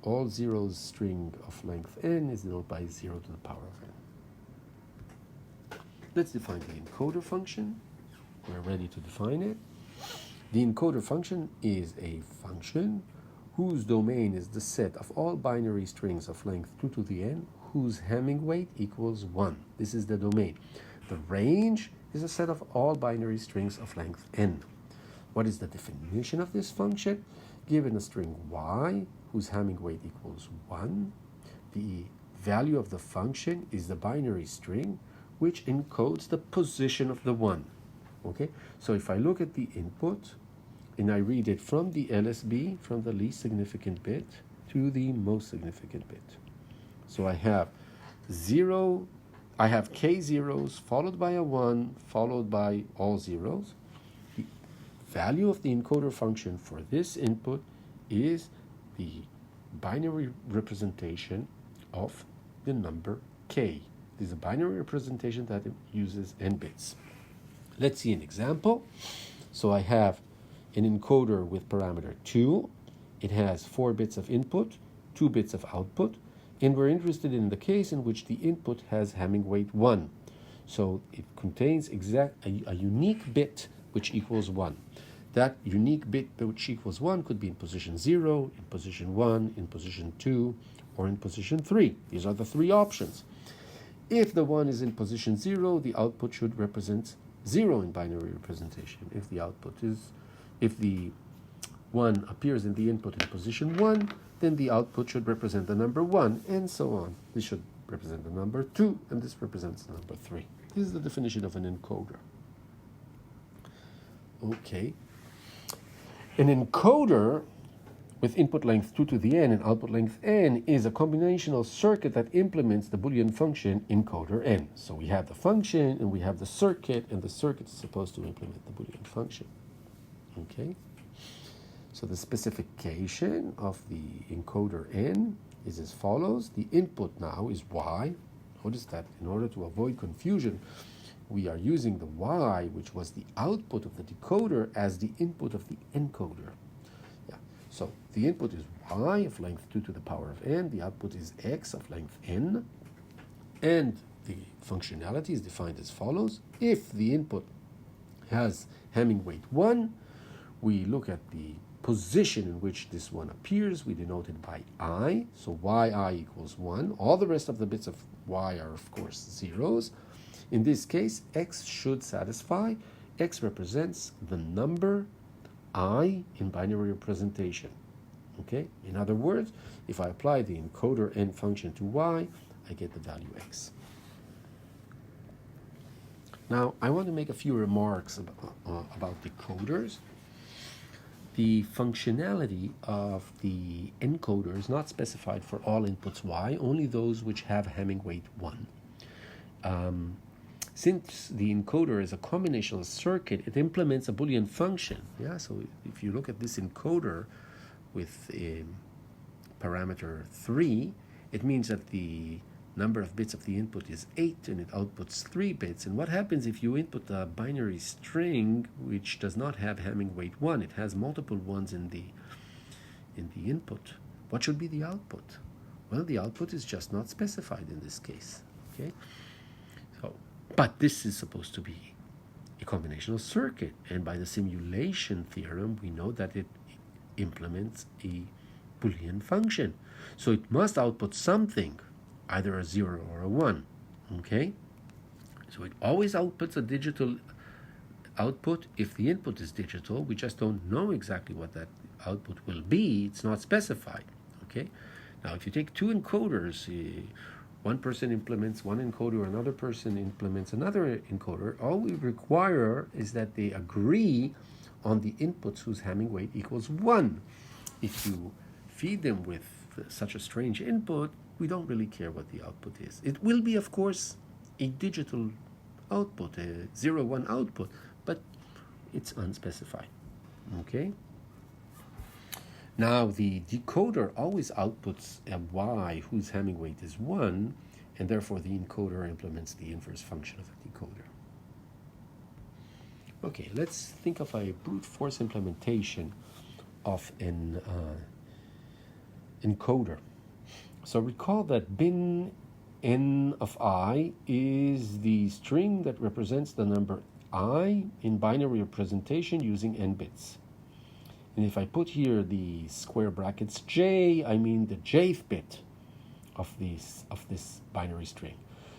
all zeros string of length n is denoted by 0 to the power of n. Let's define the encoder function. We're ready to define it. The encoder function is a function whose domain is the set of all binary strings of length 2 to the n whose Hamming weight equals 1. This is the domain. The range is a set of all binary strings of length n. What is the definition of this function? Given a string y whose Hamming weight equals 1, the value of the function is the binary string which encodes the position of the 1. Okay, so if I look at the input and I read it from the LSB, from the least significant bit to the most significant bit. So I have k zeros followed by a 1 followed by all zeros. The value of the encoder function for this input is the binary representation of the number k. This is a binary representation that uses n bits. Let's see an example. So I have an encoder with parameter 2. It has 4 bits of input, 2 bits of output, and we're interested in the case in which the input has Hamming weight 1. So it contains a unique bit which equals 1. That unique bit which equals 1 could be in position 0, in position 1, in position 2, or in position 3. These are the 3 options. If the 1 is in position 0, the output should represent 0 in binary representation. If the 1 appears in the input in position 1, then the output should represent the number 1, and so on. This should represents the number 2, and this represents the number 3. This is the definition of an encoder. Okay. An encoder with input length 2 to the n and output length n is a combinational circuit that implements the Boolean function encoder n. So we have the function and we have the circuit, and the circuit is supposed to implement the Boolean function. Okay? So the specification of the encoder n is as follows. The input now is y. Notice that in order to avoid confusion, we are using the y, which was the output of the decoder, as the input of the encoder. So the input is y of length 2 to the power of n, the output is x of length n, and the functionality is defined as follows. If the input has Hamming weight 1, we look at the position in which this one appears. We denote it by I, so yi equals 1. All the rest of the bits of y are, of course, zeros. In this case, x should satisfy. X represents the number I in binary representation. Okay? In other words, if I apply the encoder n function to y, I get the value x. Now, I want to make a few remarks about decoders. The functionality of the encoder is not specified for all inputs y, only those which have Hamming weight 1. Since the encoder is a combinational circuit, it implements a Boolean function. Yeah, so if you look at this encoder with parameter 3, it means that the number of bits of the input is 8 and it outputs 3 bits. And what happens if you input a binary string which does not have Hamming weight 1? It has multiple ones in the input. What should be the output? Well, the output is just not specified in this case. Okay? But this is supposed to be a combinational circuit, and by the simulation theorem, we know that it implements a Boolean function. So it must output something, either a 0 or a 1. Okay? So it always outputs a digital output. If the input is digital, we just don't know exactly what that output will be. It's not specified. Okay? Now, if you take two encoders, one person implements one encoder, another person implements another encoder, all we require is that they agree on the inputs whose Hamming weight equals 1. If you feed them with such a strange input, we don't really care what the output is. It will be, of course, a digital output, a 0-1 output, but it's unspecified. Okay? Now, the decoder always outputs a y whose Hamming weight is 1, and therefore the encoder implements the inverse function of the decoder. Okay, let's think of a brute force implementation of an encoder. So recall that bin n of I is the string that represents the number I in binary representation using n bits. And if I put here the square brackets j, I mean the jth bit of this binary string.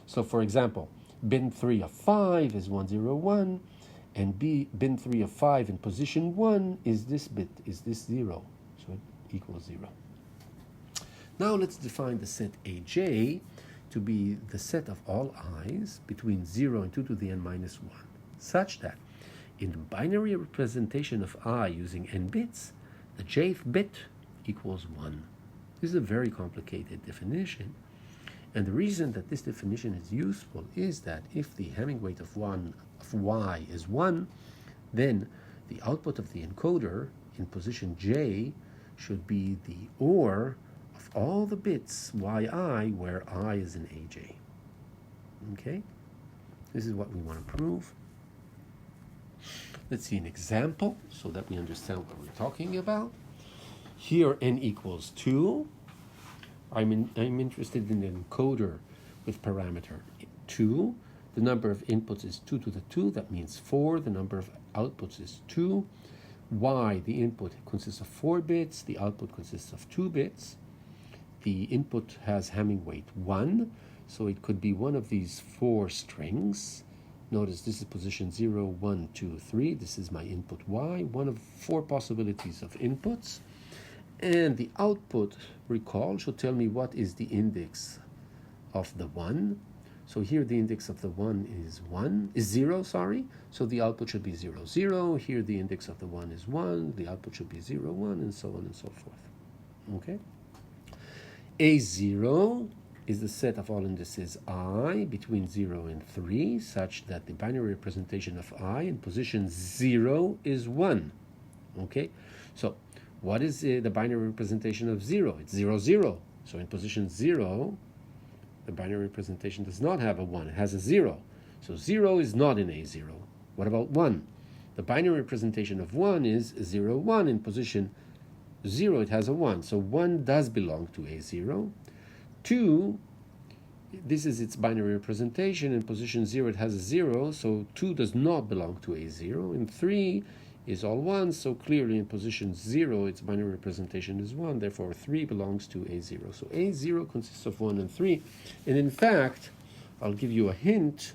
So for example, bin 3 of 5 is 101, and bin 3 of 5 in position 1 is this bit, is this 0. So it equals 0. Now let's define the set aj to be the set of all i's between 0 and 2 to the n minus 1, such that in the binary representation of I using n bits, the jth bit equals 1. This is a very complicated definition, and the reason that this definition is useful is that if the Hamming weight of y is 1, then the output of the encoder in position j should be the OR of all the bits yi where I is in aj. Okay? This is what we want to prove. Let's see an example so that we understand what we're talking about. Here n equals 2. I'm interested in an encoder with parameter 2. The number of inputs is 2 to the 2. That means 4. The number of outputs is 2. Y, the input consists of 4 bits. The output consists of 2 bits. The input has Hamming weight 1. So it could be one of these 4 strings. Notice this is position 0, 1, 2, 3. This is my input y, one of 4 possibilities of inputs. And the output, recall, should tell me what is the index of the 1. So here the index of the 1 is 0, sorry. So the output should be 0, 0. Here the index of the 1 is 1. The output should be 0, 1, and so on and so forth. Okay? A0 is the set of all indices I between 0 and 3, such that the binary representation of I in position 0 is 1. Okay? So what is the binary representation of 0? It's 0, 0. So in position 0, the binary representation does not have a 1. It has a 0. So 0 is not in A0. What about 1? The binary representation of 1 is 0, 1. In position 0, it has a 1. So 1 does belong to A0. 2, this is its binary representation. In position 0, it has a 0. So 2 does not belong to A0. And 3 is all 1. So clearly in position 0, its binary representation is 1. Therefore, 3 belongs to A0. So A0 consists of 1 and 3. And in fact, I'll give you a hint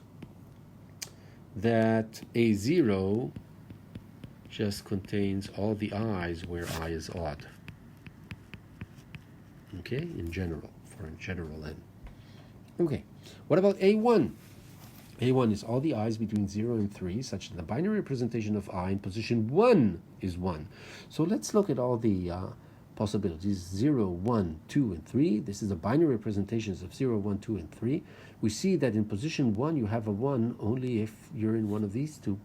that A0 just contains all the i's where I is odd. Okay, in general, for a general n. Okay, what about A1? A1 is all the i's between 0 and 3, such that the binary representation of I in position 1 is 1. So let's look at all the possibilities. 0, 1, 2, and 3. This is the binary representations of 0, 1, 2, and 3. We see that in position 1 you have a 1 only if you're in one of these two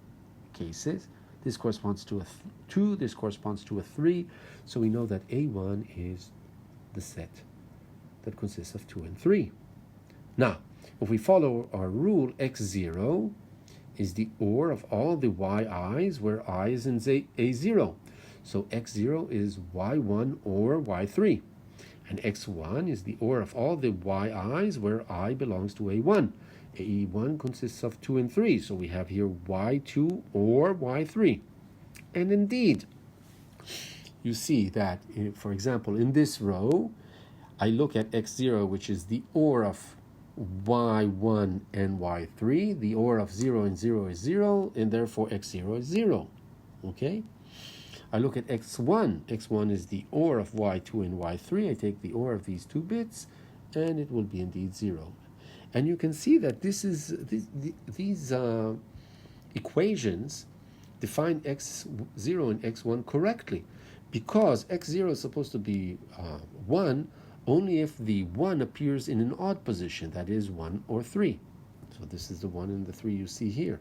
cases. This corresponds to a 2, this corresponds to a 3. So we know that A1 is the set that consists of 2 and 3. Now, if we follow our rule, x0 is the OR of all the yi's where I is in A0. So x0 is y1 or y3. And x1 is the OR of all the yi's where I belongs to A1. A1 consists of 2 and 3. So we have here y2 or y3. And indeed, you see that, for example, in this row, I look at x0, which is the OR of y1 and y3. The OR of 0 and 0 is 0, and therefore x0 is 0. Okay? I look at x1. x1 is the OR of y2 and y3. I take the OR of these two bits, and it will be indeed 0. And you can see that these equations define x0 and x1 correctly, because x0 is supposed to be 1 only if the 1 appears in an odd position, that is 1 or 3. So this is the 1 and the 3 you see here.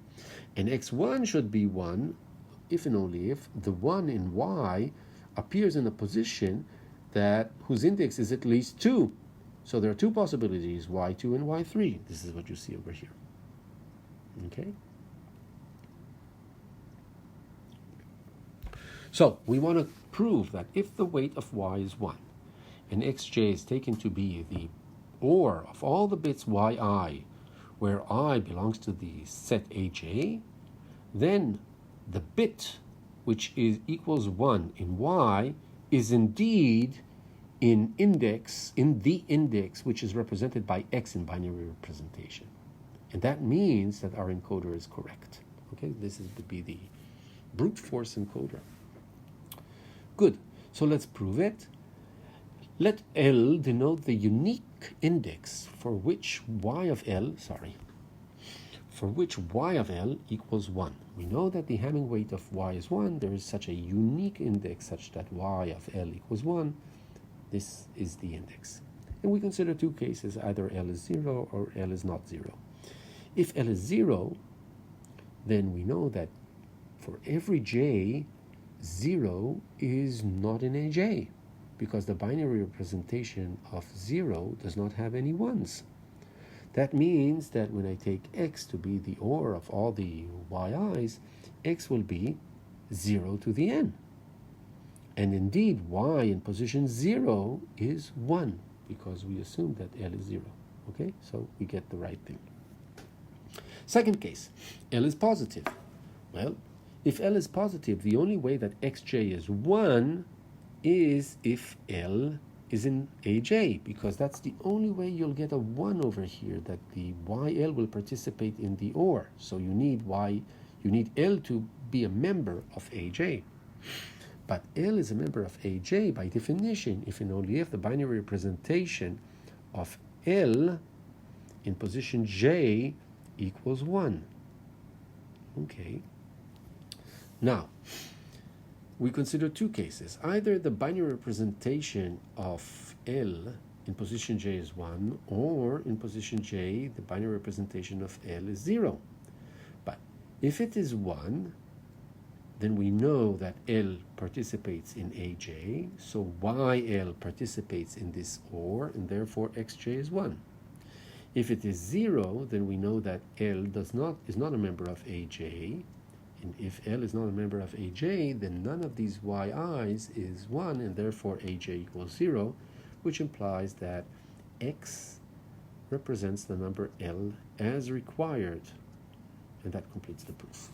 And x1 should be 1 if and only if the 1 in y appears in a position whose index is at least 2. So there are two possibilities, y2 and y3. This is what you see over here. Okay? So we want to prove that if the weight of y is 1, and xj is taken to be the OR of all the bits yi, where I belongs to the set aj, then the bit which equals 1 in y is indeed in the index which is represented by x in binary representation. And that means that our encoder is correct. Okay, this would be the brute force encoder. Good, so let's prove it. Let L denote the unique index for which y of L equals 1. We know that the Hamming weight of y is 1. There is such a unique index such that y of L equals 1. This is the index. And we consider two cases, either L is 0 or L is not 0. If L is 0, then we know that for every j, 0 is not in aj, because the binary representation of 0 does not have any 1s. That means that when I take x to be the OR of all the yi's, x will be 0 to the n. And indeed, y in position 0 is 1, because we assume that L is 0. Okay, so we get the right thing. Second case, L is positive. Well, if L is positive, the only way that xj is 1 is if L is in aj, because that's the only way you'll get a 1 over here, that the yl will participate in the OR. So you need L to be a member of aj. But L is a member of aj by definition if and only if the binary representation of L in position j equals 1. Okay. Now, we consider two cases. Either the binary representation of L in position j is 1, or in position j, the binary representation of L is 0. But if it is 1, then we know that L participates in AJ, so YL participates in this OR, and therefore XJ is 1. If it is 0, then we know that L is not a member of AJ, and if L is not a member of AJ, then none of these YI's is 1, and therefore AJ equals 0, which implies that X represents the number L as required, and that completes the proof.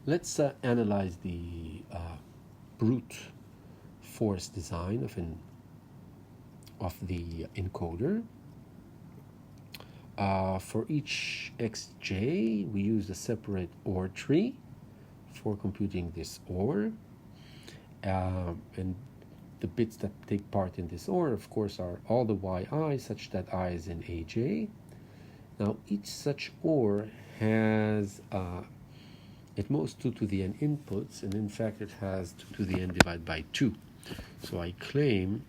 Let's analyze the brute force design of the encoder. For each xj, we use a separate OR tree for computing this OR. And the bits that take part in this OR, of course, are all the yi such that I is in AJ. Now, each such OR has at most 2 to the n inputs, and in fact it has 2 to the n divided by 2. So I claim,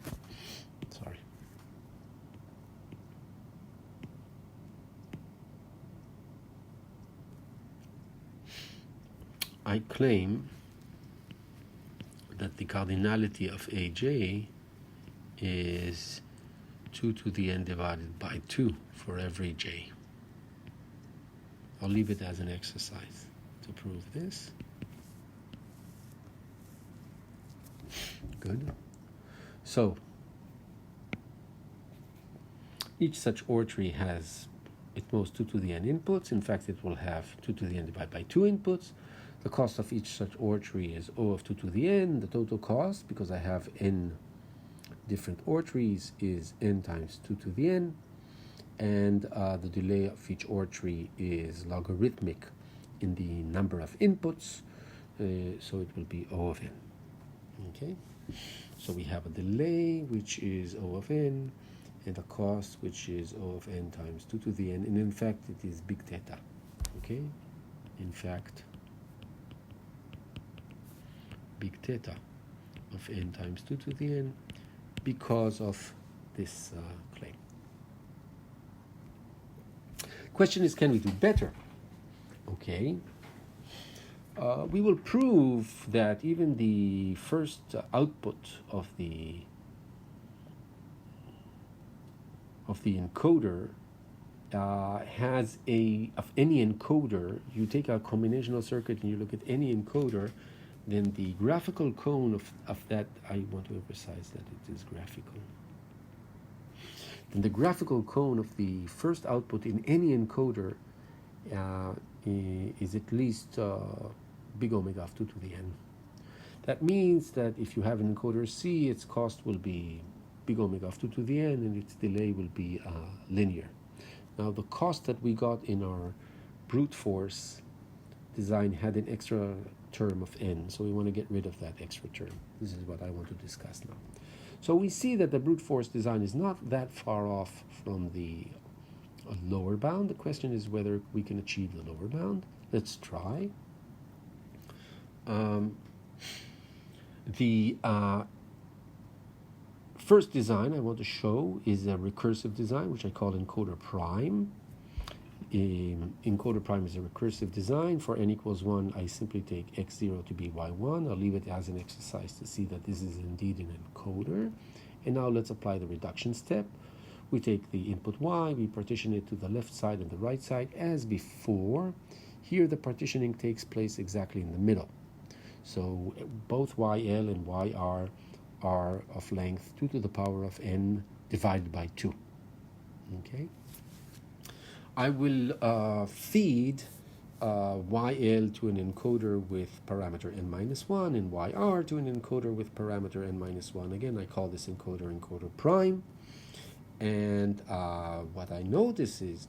that the cardinality of AJ is 2 to the n divided by 2 for every j. I'll leave it as an exercise to prove this. Good. So each such OR tree has at most 2 to the n inputs. In fact, it will have 2 to the n divided by 2 inputs. The cost of each such OR tree is O of 2 to the n. The total cost, because I have n different OR trees, is n times 2 to the n. And the delay of each OR tree is logarithmic in the number of inputs, so it will be O of n. Okay, so we have a delay which is O of n, and a cost which is O of n times 2 to the n, and in fact it is big theta. Okay, in fact, big theta of n times 2 to the n because of this claim. Question is, can we do better? Okay. We will prove that even the first output of the encoder has of any encoder. You take a combinational circuit and you look at any encoder, then the graphical cone of that, I want to emphasize that it is graphical. Then the graphical cone of the first output in any encoder is at least big omega of 2 to the n. That means that if you have an encoder C, its cost will be big omega of 2 to the n, and its delay will be linear. Now, the cost that we got in our brute force design had an extra term of n, so we want to get rid of that extra term. This is what I want to discuss now. So we see that the brute force design is not that far off from the lower bound. The question is whether we can achieve the lower bound. Let's try. The first design I want to show is a recursive design, which I call Encoder Prime. Encoder Prime is a recursive design. For n equals 1, I simply take x0 to be y1. I'll leave it as an exercise to see that this is indeed an encoder. And now let's apply the reduction step. We take the input y, we partition it to the left side and the right side as before. Here the partitioning takes place exactly in the middle. So both YL and YR are of length 2 to the power of n divided by 2. Okay. I will feed YL to an encoder with parameter n-1 and YR to an encoder with parameter n-1. Again, I call this encoder Encoder Prime. And what I notice is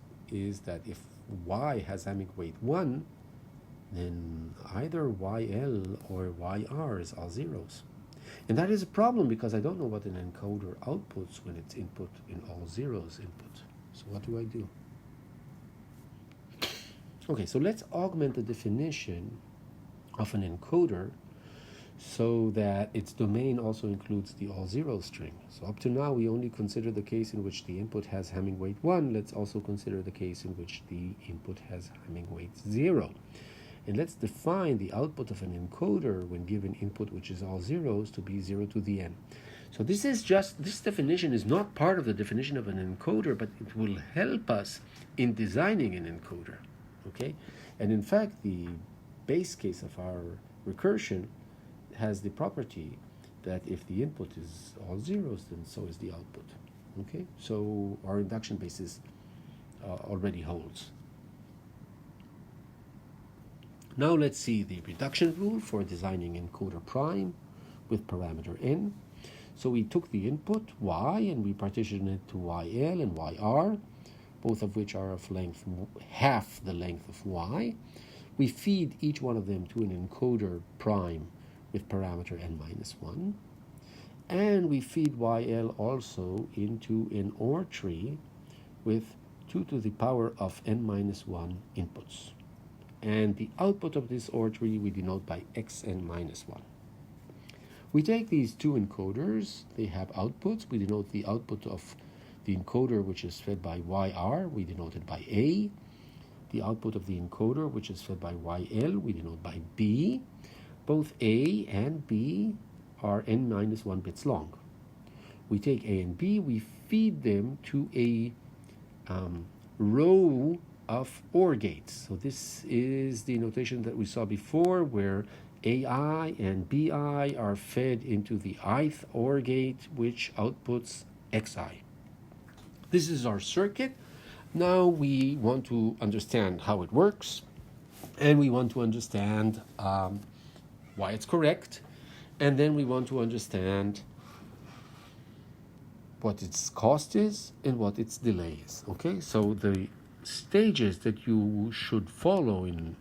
that if Y has amic weight 1, then either YL or YR is all zeros. And that is a problem because I don't know what an encoder outputs when it's input in all zeros input. So what do I do? Okay, so let's augment the definition of an encoder so that its domain also includes the all zero string. So up to now we only consider the case in which the input has Hamming weight 1. Let's also consider the case in which the input has Hamming weight 0. And let's define the output of an encoder when given input which is all zeros to be 0 to the n. So this definition is not part of the definition of an encoder, but it will help us in designing an encoder. Okay? And in fact, the base case of our recursion has the property that if the input is all zeros, then so is the output. Okay? So our induction basis already holds. Now let's see the reduction rule for designing Encoder Prime with parameter n. So we took the input y and we partitioned it to yl and yr, both of which are of length half the length of y. We feed each one of them to an encoder prime with parameter n minus 1. And we feed yl also into an OR tree with 2 to the power of n minus 1 inputs. And the output of this OR tree we denote by xn minus 1. We take these two encoders, they have outputs. We denote the output of the encoder which is fed by yr, we denote it by a. The output of the encoder which is fed by yl, we denote by b. Both a and b are n minus 1 bits long. We take a and b, we feed them to a row of OR gates. So this is the notation that we saw before, where AI and BI are fed into the ith OR gate, which outputs XI. This is our circuit. Now we want to understand how it works, and we want to understand why it's correct, and then we want to understand what its cost is and what its delay is. Okay, so the stages that you should follow in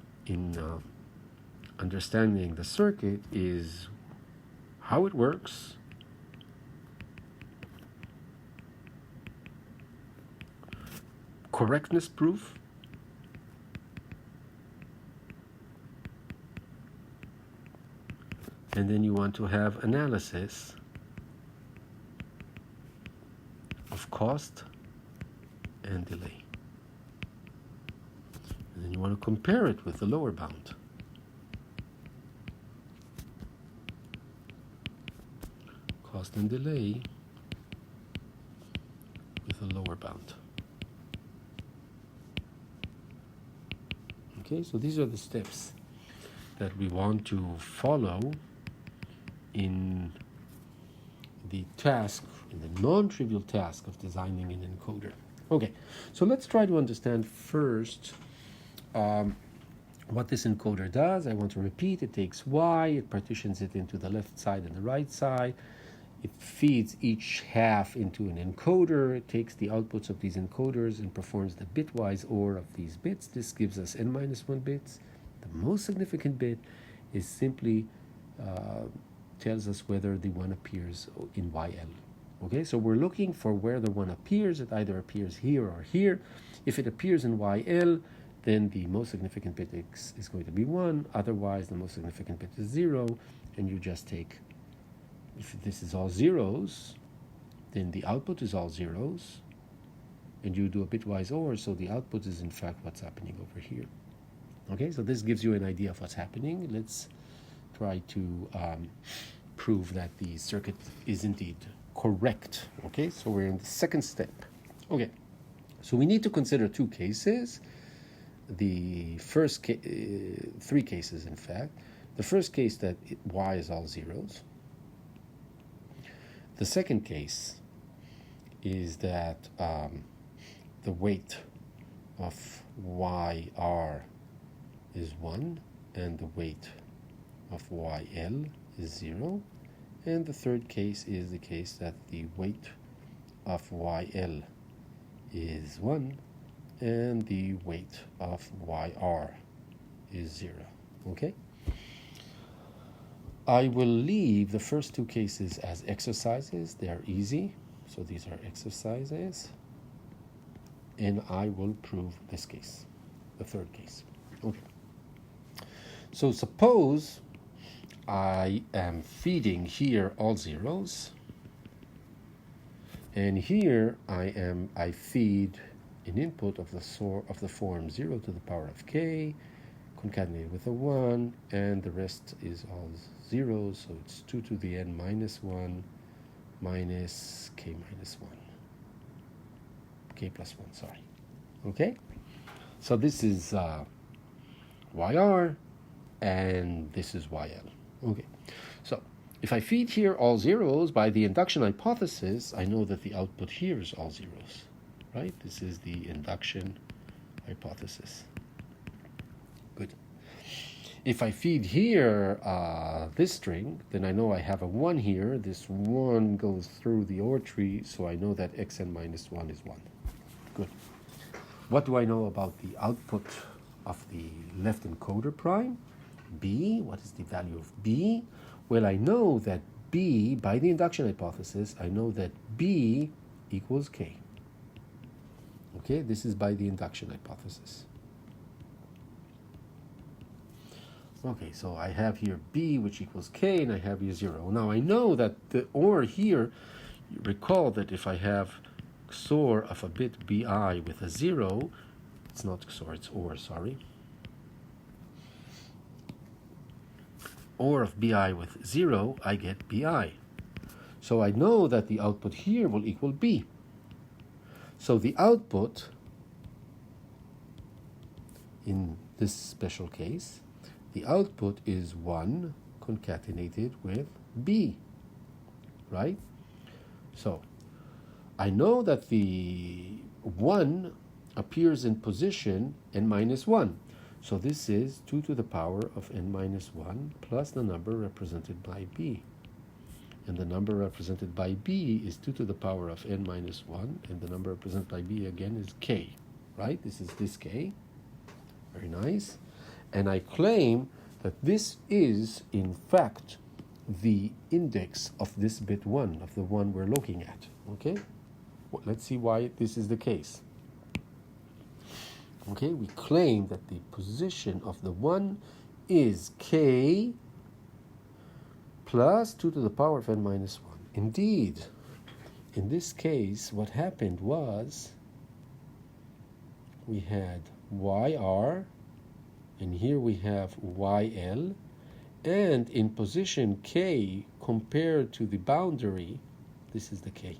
understanding the circuit is how it works, correctness proof, and then you want to have analysis of cost and delay. And then you want to compare it with the lower bound. Cost and delay with a lower bound. Okay, so these are the steps that we want to follow in the task, in the non-trivial task of designing an encoder. Okay, so let's try to understand first what this encoder does. I want to repeat, it takes y, it partitions it into the left side and the right side. It feeds each half into an encoder. It takes the outputs of these encoders and performs the bitwise OR of these bits. This gives us n minus 1 bits. The most significant bit is simply tells us whether the 1 appears in YL. Okay, so we're looking for where the 1 appears. It either appears here or here. If it appears in YL, then the most significant bit is going to be 1. Otherwise, the most significant bit is 0. And you just take, if this is all zeros, then the output is all zeros. And you do a bitwise OR, so the output is in fact what's happening over here. Okay, so this gives you an idea of what's happening. Let's try to prove that the circuit is indeed correct. Okay, so we're in the second step. Okay, so we need to consider two cases. The first three cases, in fact. The first case that y is all zeros. The second case is that the weight of yr is 1 and the weight of yl is 0. And the third case is the case that the weight of yl is 1 and the weight of yr is 0. Okay? I will leave the first two cases as exercises. They are easy. So these are exercises. And I will prove this case, the third case. Okay. So suppose I am feeding here all zeros. And here I feed an input of the form 0 to the power of k, concatenated with a 1, and the rest is all zeros, so it's 2 to the n minus 1 minus k minus 1. K plus 1, sorry. Okay? So this is YR, and this is YL. Okay. So if I feed here all zeros by the induction hypothesis, I know that the output here is all zeros. Right? This is the induction hypothesis. Good. If I feed here this string, then I know I have a 1 here. This 1 goes through the OR tree, so I know that xn minus 1 is 1. Good. What do I know about the output of the left encoder prime? B. What is the value of B? Well, I know that B, by the induction hypothesis, I know that B equals K. Okay, this is by the induction hypothesis. Okay, so I have here B, which equals K, and I have here 0. Now I know that the OR here, recall that if I have XOR of a bit BI with a 0, it's not XOR, it's OR, sorry. OR of BI with 0, I get BI. So I know that the output here will equal B. So the output, in this special case, the output is 1 concatenated with B, right? So I know that the 1 appears in position n minus 1. So this is 2 to the power of n minus 1 plus the number represented by B. And the number represented by B is 2 to the power of n minus 1, and the number represented by B again is K, right? This is this K. Very nice. And I claim that this is, in fact, the index of this bit 1, of the one we're looking at, okay? Well, let's see why this is the case. Okay, we claim that the position of the 1 is K plus 2 to the power of n minus 1. Indeed, in this case, what happened was we had YR, and here we have YL, and in position K compared to the boundary, this is the K,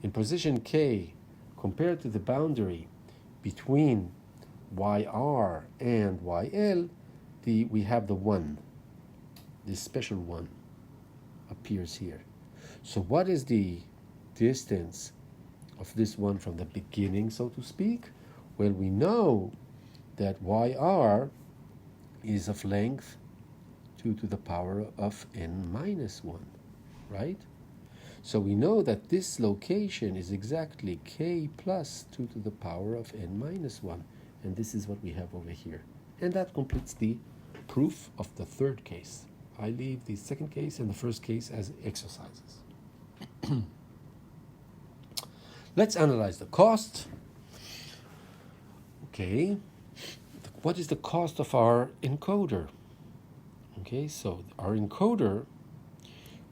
in position K compared to the boundary between YR and YL, we have the 1, this special 1 appears here. So what is the distance of this 1 from the beginning, so to speak? Well, we know that YR is of length 2 to the power of n minus 1, right? So we know that this location is exactly K plus 2 to the power of n minus 1. And this is what we have over here. And that completes the proof of the third case. I leave the second case and the first case as exercises. Let's analyze the cost. Okay, what is the cost of our encoder? Okay, so our encoder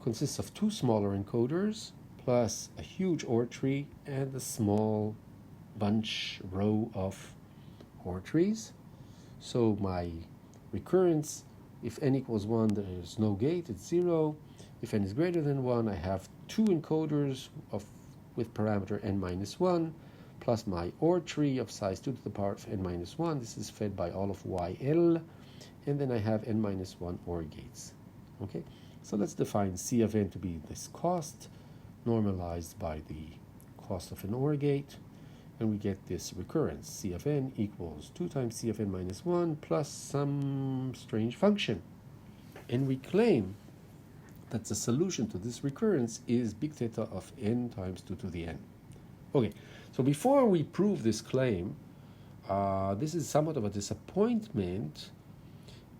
consists of 2 smaller encoders plus a huge OR tree and a small row of OR trees. So my recurrence, if n equals 1, there is no gate, it's 0. If n is greater than 1, I have 2 encoders with parameter n minus 1, plus my OR tree of size 2 to the power of n minus 1. This is fed by all of YL, and then I have n minus 1 OR gates. Okay, so let's define C of n to be this cost, normalized by the cost of an OR gate, and we get this recurrence. C of n equals 2 times C of n minus 1 plus some strange function. And we claim that the solution to this recurrence is big theta of n times 2 to the n. Okay, so before we prove this claim, this is somewhat of a disappointment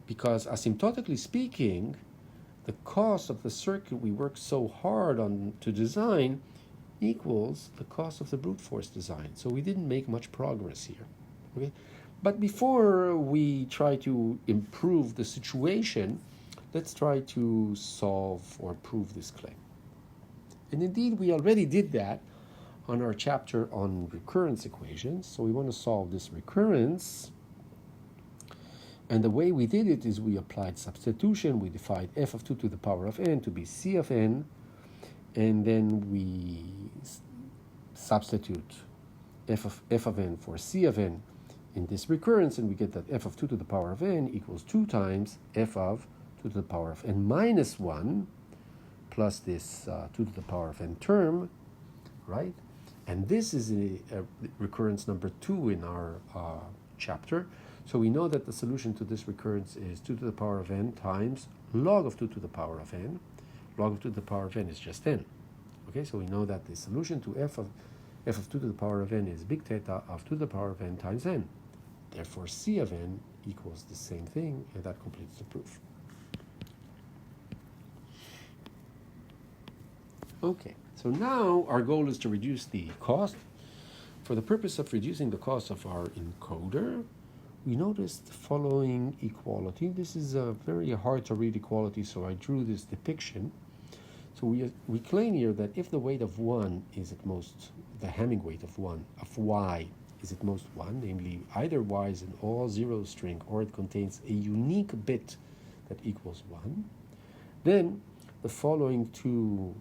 because asymptotically speaking, the cost of the circuit we worked so hard on to design equals the cost of the brute force design. So we didn't make much progress here. Okay? But before we try to improve the situation, let's try to solve or prove this claim. And indeed, we already did that on our chapter on recurrence equations. So we want to solve this recurrence. And the way we did it is we applied substitution. We defined f of 2 to the power of n to be c of n. And then we substitute f of n for c of n in this recurrence. And we get that f of 2 to the power of n equals 2 times f of 2 to the power of n minus 1 plus this 2 to the power of n term, right? And this is a recurrence number 2 in our chapter. So we know that the solution to this recurrence is 2 to the power of n times log of 2 to the power of n. Log of 2 to the power of n is just n. Okay, so we know that the solution to f of 2 to the power of n is big theta of 2 to the power of n times n. Therefore, c of n equals the same thing, and that completes the proof. Okay, so now our goal is to reduce the cost. For the purpose of reducing the cost of our encoder, we noticed the following equality. This is a very hard to read equality, so I drew this depiction. So we claim here that if the weight of 1 is at most, the Hamming weight of y is at most 1, namely either y is an all zero string or it contains a unique bit that equals 1, then the following two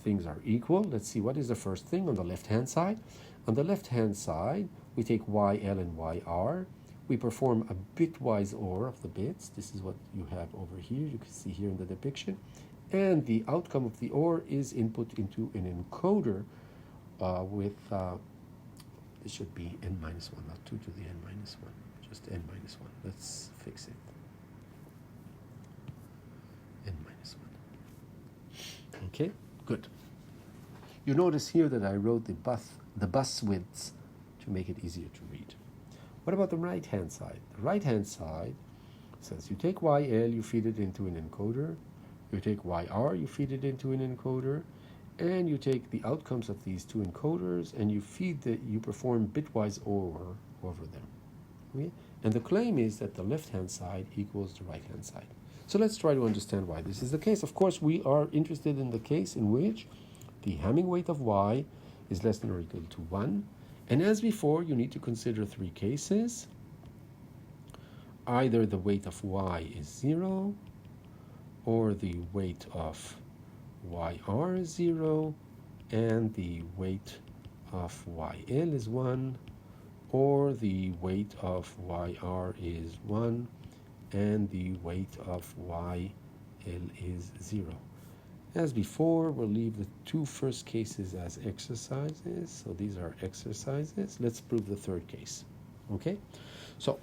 things are equal. Let's see, what is the first thing on the left-hand side? On the left-hand side, we take YL and YR. We perform a bitwise OR of the bits. This is what you have over here. You can see here in the depiction. And the outcome of the OR is input into an encoder with, this should be n minus 1, not 2 to the n minus 1, just n minus 1. Let's fix it. N minus 1. Okay, good. You notice here that I wrote the bus widths to make it easier to read. What about the right-hand side? The right-hand side says you take YL, you feed it into an encoder. You take YR, you feed it into an encoder. And you take the outcomes of these two encoders and you perform bitwise OR over them. Okay? And the claim is that the left-hand side equals the right-hand side. So let's try to understand why this is the case. Of course, we are interested in the case in which the Hamming weight of y is less than or equal to 1. And as before, you need to consider three cases. Either the weight of y is 0, or the weight of YR is 0, and the weight of YL is 1, or the weight of YR is 1, and the weight of YL is 0. As before, we'll leave the two first cases as exercises. So these are exercises. Let's prove the third case. Okay? So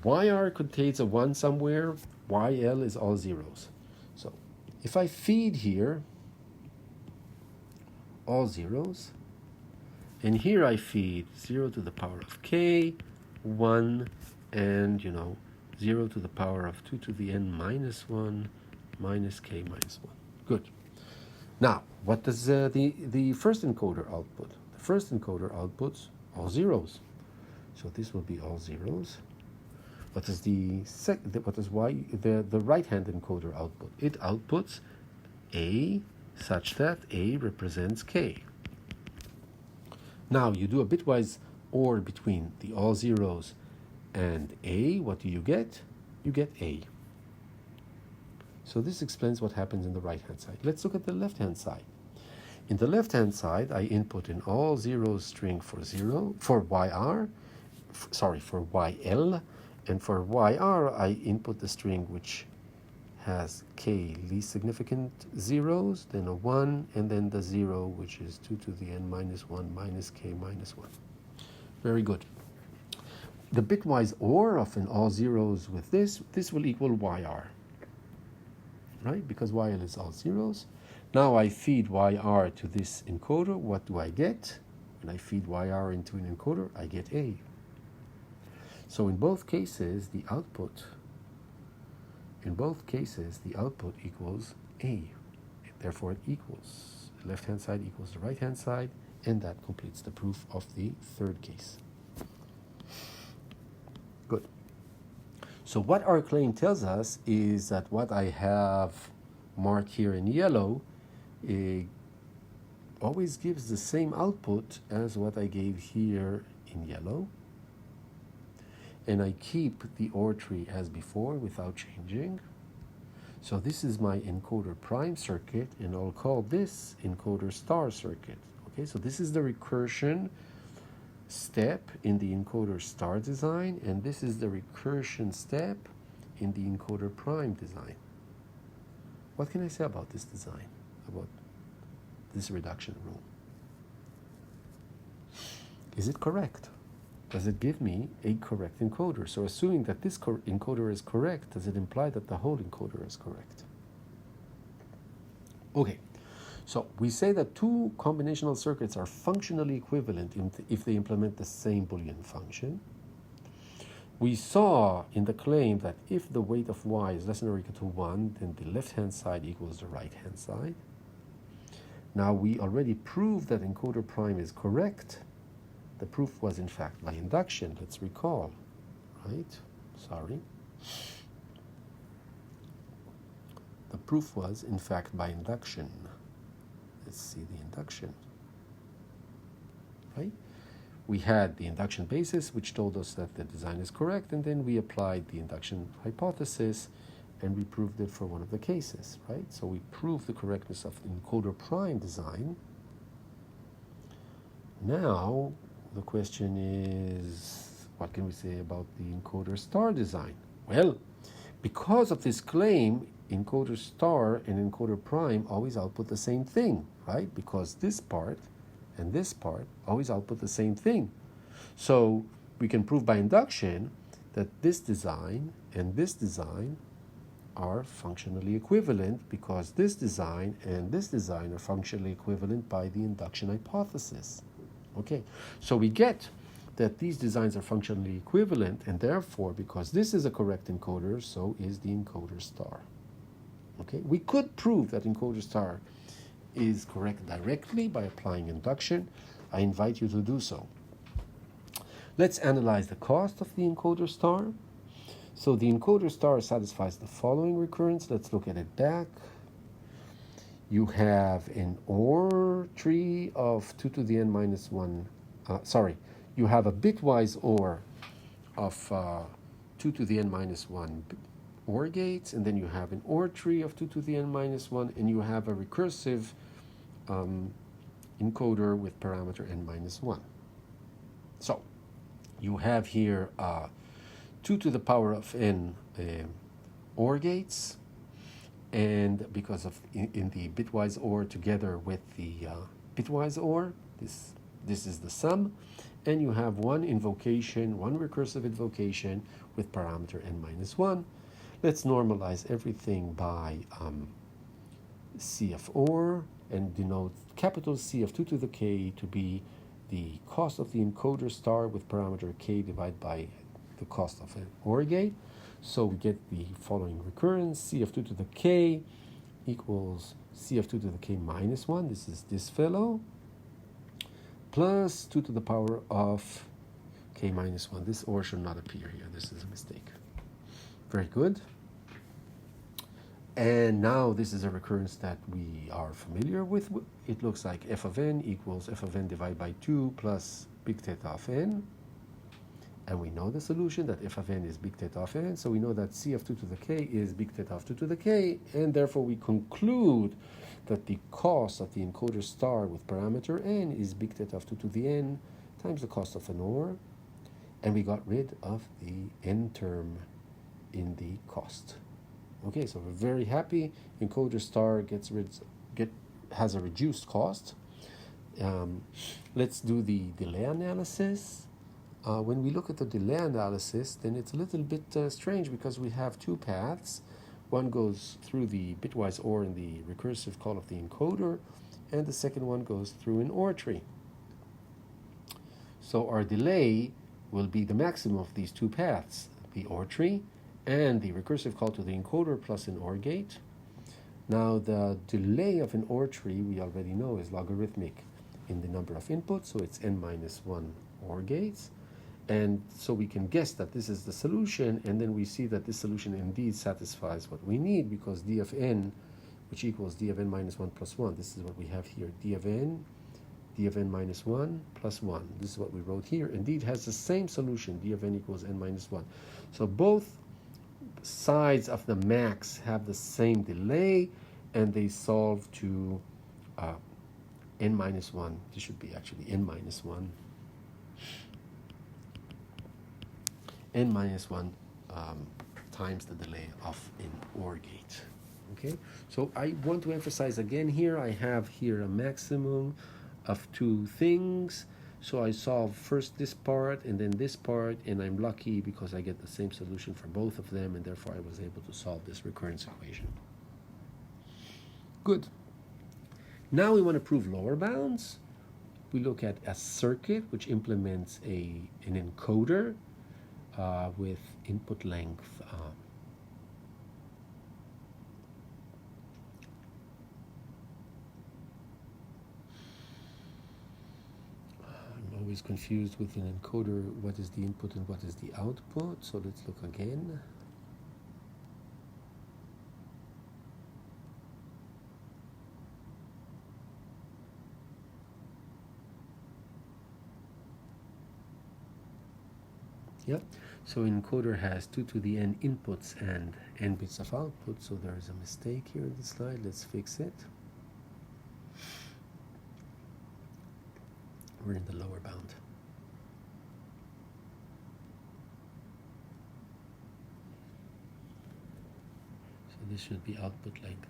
YR contains a 1 somewhere. YL is all zeros. So if I feed here all zeros, and here I feed 0 to the power of k, 1, and 0 to the power of 2 to the n minus 1 minus k minus 1. Good. Now, what does the first encoder output? The first encoder outputs all zeros. So this will be all zeros. What does the right-hand encoder output? It outputs A such that A represents K. Now you do a bitwise OR between the all zeros and A. What do you get? You get A. So this explains what happens in the right-hand side. Let's look at the left-hand side. In the left-hand side, I input an all zeros string for YL, and for YR, I input the string which has k least significant zeros, then a 1, and then the 0, which is 2 to the n minus 1 minus k minus 1. Very good. The bitwise OR of an all zeros with this will equal YR. Right? Because YL is all zeros. Now I feed YR to this encoder. What do I get? When I feed YR into an encoder, I get A. So in both cases, the output In both cases, the output equals A. Therefore, it equals the left-hand side equals the right-hand side, and that completes the proof of the third case. Good. So what our claim tells us is that what I have marked here in yellow always gives the same output as what I gave here in yellow. And I keep the OR tree as before without changing. So this is my encoder prime circuit, and I'll call this encoder star circuit. Okay, so this is the recursion step in the encoder star design, and this is the recursion step in the encoder prime design. What can I say about this design, about this reduction rule? Is it correct? Does it give me a correct encoder? So assuming that this encoder is correct, does it imply that the whole encoder is correct? Okay, so we say that two combinational circuits are functionally equivalent if they implement the same Boolean function. We saw in the claim that if the weight of y is less than or equal to 1, then the left-hand side equals the right-hand side. Now we already proved that encoder prime is correct. The proof was in fact by induction, let's recall, right? Sorry. The proof was in fact by induction. Let's see the induction, right? We had the induction basis, which told us that the design is correct, and then we applied the induction hypothesis, and we proved it for one of the cases, right? So we proved the correctness of encoder prime design. Now, the question is, what can we say about the encoder star design? Well, because of this claim, encoder star and encoder prime always output the same thing, right? Because this part and this part always output the same thing. So we can prove by induction that this design and this design are functionally equivalent because this design and this design are functionally equivalent by the induction hypothesis. Okay, so we get that these designs are functionally equivalent, and therefore, because this is a correct encoder, so is the encoder star. Okay, we could prove that encoder star is correct directly by applying induction. I invite you to do so. Let's analyze the cost of the encoder star. So the encoder star satisfies the following recurrence. Let's look at it back. You have an OR tree of 2 to the n minus 1. You have a bitwise OR of 2 to the n minus 1 OR gates, and then you have an OR tree of 2 to the n minus 1, and you have a recursive encoder with parameter n minus 1. So you have here 2 to the power of n OR gates, and because of in the bitwise OR together with the bitwise OR, this is the sum, and you have one invocation, one recursive invocation with parameter n minus 1. Let's normalize everything by C of OR and denote capital C of 2 to the k to be the cost of the encoder star with parameter k divided by the cost of an OR gate. So we get the following recurrence: C of 2 to the k equals C of 2 to the k minus 1. This is this fellow, plus 2 to the power of k minus 1. This OR should not appear here. This is a mistake. Very good. And now this is a recurrence that we are familiar with. It looks like f of n equals f of n divided by 2 plus big theta of n. And we know the solution, that f of n is big theta of n. So we know that C of 2 to the k is big theta of 2 to the k. And therefore we conclude that the cost of the encoder star with parameter n is big theta of 2 to the n times the cost of an OR. And we got rid of the n term in the cost. Okay, so we're very happy. Encoder star has a reduced cost. Let's do the delay analysis. When we look at the delay analysis, then it's a little bit strange because we have two paths. One goes through the bitwise OR in the recursive call of the encoder, and the second one goes through an OR tree. So our delay will be the maximum of these two paths, the OR tree and the recursive call to the encoder plus an OR gate. Now the delay of an OR tree we already know is logarithmic in the number of inputs, so it's n minus 1 OR gates. And so we can guess that this is the solution, and then we see that this solution indeed satisfies what we need, because d of n, which equals d of n minus 1 plus 1, this is what we have here, d of n minus 1 plus 1. This is what we wrote here. Indeed has the same solution, d of n equals n minus 1. So both sides of the max have the same delay, and they solve to n minus 1. This should be actually n minus 1. N minus 1 times the delay of an OR gate. Okay, so I want to emphasize again here, I have here a maximum of two things. So I solve first this part and then this part, and I'm lucky because I get the same solution for both of them, and therefore I was able to solve this recurrence equation. Good. Now we want to prove lower bounds. We look at a circuit which implements an encoder with input length I'm always confused with an encoder, what is the input and what is the output. So let's look again. Yep. So encoder has 2 to the n inputs and n bits of output. So there is a mistake here in the slide. Let's fix it. We're in the lower bound. So this should be output length.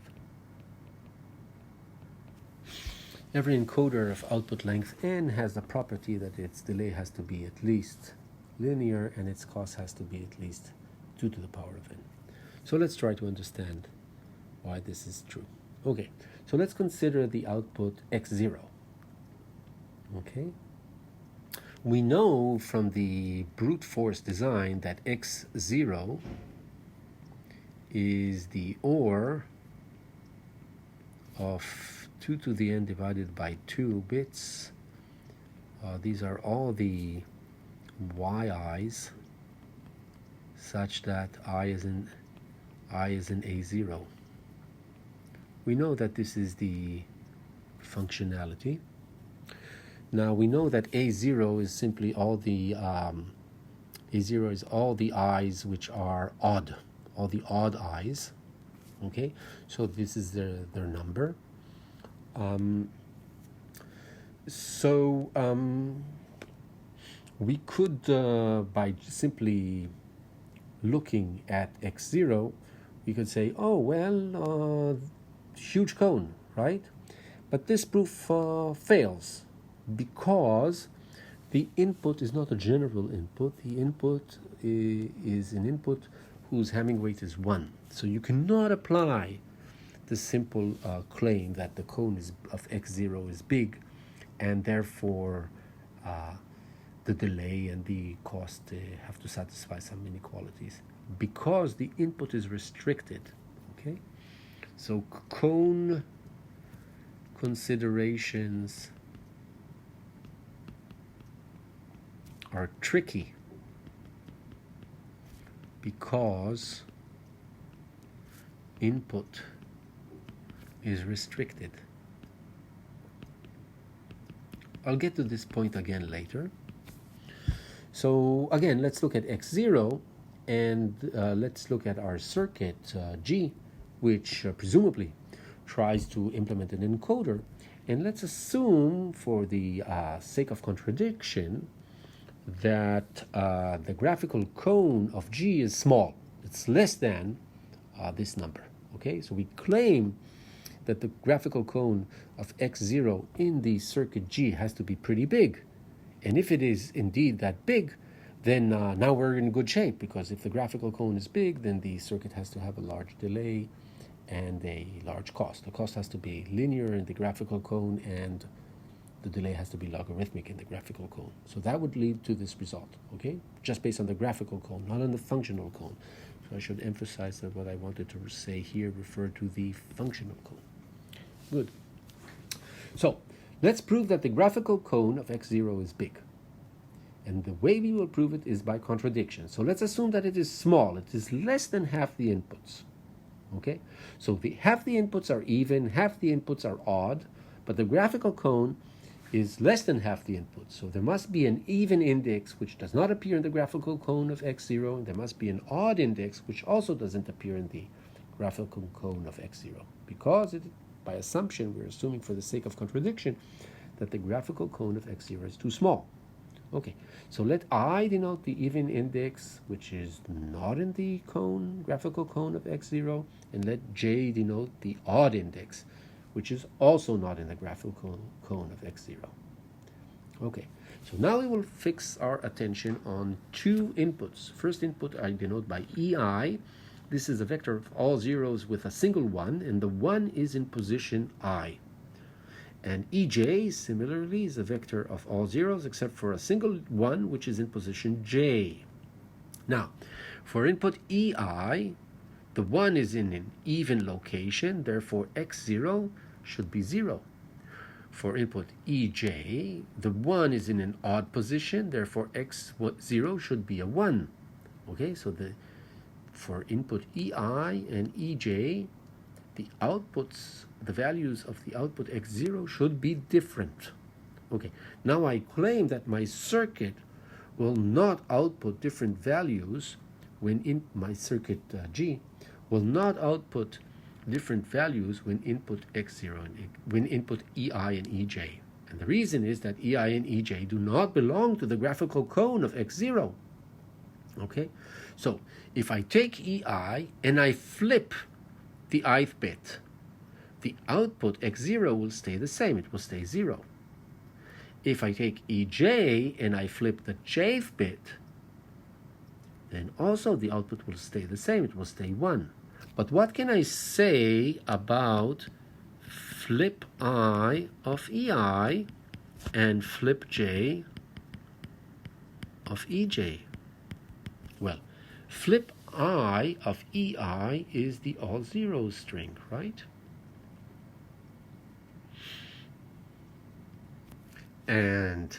Every encoder of output length n has the property that its delay has to be at least linear, and its cost has to be at least 2 to the power of n. So let's try to understand why this is true. Okay, so let's consider the output x0. Okay, we know from the brute force design that x0 is the OR of 2 to the n divided by 2 bits. These are all the yi's such that I is in A0. We know that this is the functionality. Now we know that A0 is simply all the A0 is all the i's which are odd, all the odd i's. Okay, so this is their number. We could, by simply looking at x0, we could say, oh, well, huge cone, right? But this proof fails because the input is not a general input. The input is an input whose Hamming weight is 1. So you cannot apply the simple claim that the cone of x0 is big, and therefore the delay and the cost have to satisfy some inequalities, because the input is restricted. Okay, so cone considerations are tricky because input is restricted. I'll get to this point again later. So again, let's look at x0, and let's look at our circuit G, which presumably tries to implement an encoder. And let's assume, for the sake of contradiction, that the graphical cone of G is small. It's less than this number. Okay, so we claim that the graphical cone of x0 in the circuit G has to be pretty big. And if it is indeed that big, then now we're in good shape, because if the graphical cone is big, then the circuit has to have a large delay and a large cost. The cost has to be linear in the graphical cone, and the delay has to be logarithmic in the graphical cone. So that would lead to this result, okay? Just based on the graphical cone, not on the functional cone. So I should emphasize that what I wanted to say here referred to the functional cone. Good. So let's prove that the graphical cone of x0 is big. And the way we will prove it is by contradiction. So let's assume that it is small. It is less than half the inputs. Okay? So half the inputs are even, half the inputs are odd, but the graphical cone is less than half the inputs. So there must be an even index which does not appear in the graphical cone of x0, and there must be an odd index which also doesn't appear in the graphical cone of x0. Because by assumption, we're assuming for the sake of contradiction that the graphical cone of x0 is too small. Okay, so let I denote the even index, which is not in the graphical cone of x0, and let j denote the odd index, which is also not in the graphical cone of x0. Okay, so now we will fix our attention on two inputs. First input I denote by ei. This is a vector of all zeros with a single one, and the one is in position I. And ej, similarly, is a vector of all zeros except for a single one, which is in position j. Now, for input ei, the 1 is in an even location, therefore x0 should be 0. For input ej, the 1 is in an odd position, therefore x0 should be a 1. Okay, so for input ei and ej, the outputs, the values of the output x0 should be different. Okay, now I claim that my circuit will not output different values when in my circuit G will not output different values when input x0 and when input ei and ej. And the reason is that ei and ej do not belong to the graphical cone of x0. Okay, so if I take ei and I flip the ith bit, the output x0 will stay the same. It will stay 0. If I take ej and I flip the jth bit, then also the output will stay the same. It will stay 1. But what can I say about flip I of ei and flip j of ej? Well, flip I of ei is the all zeros string, right? And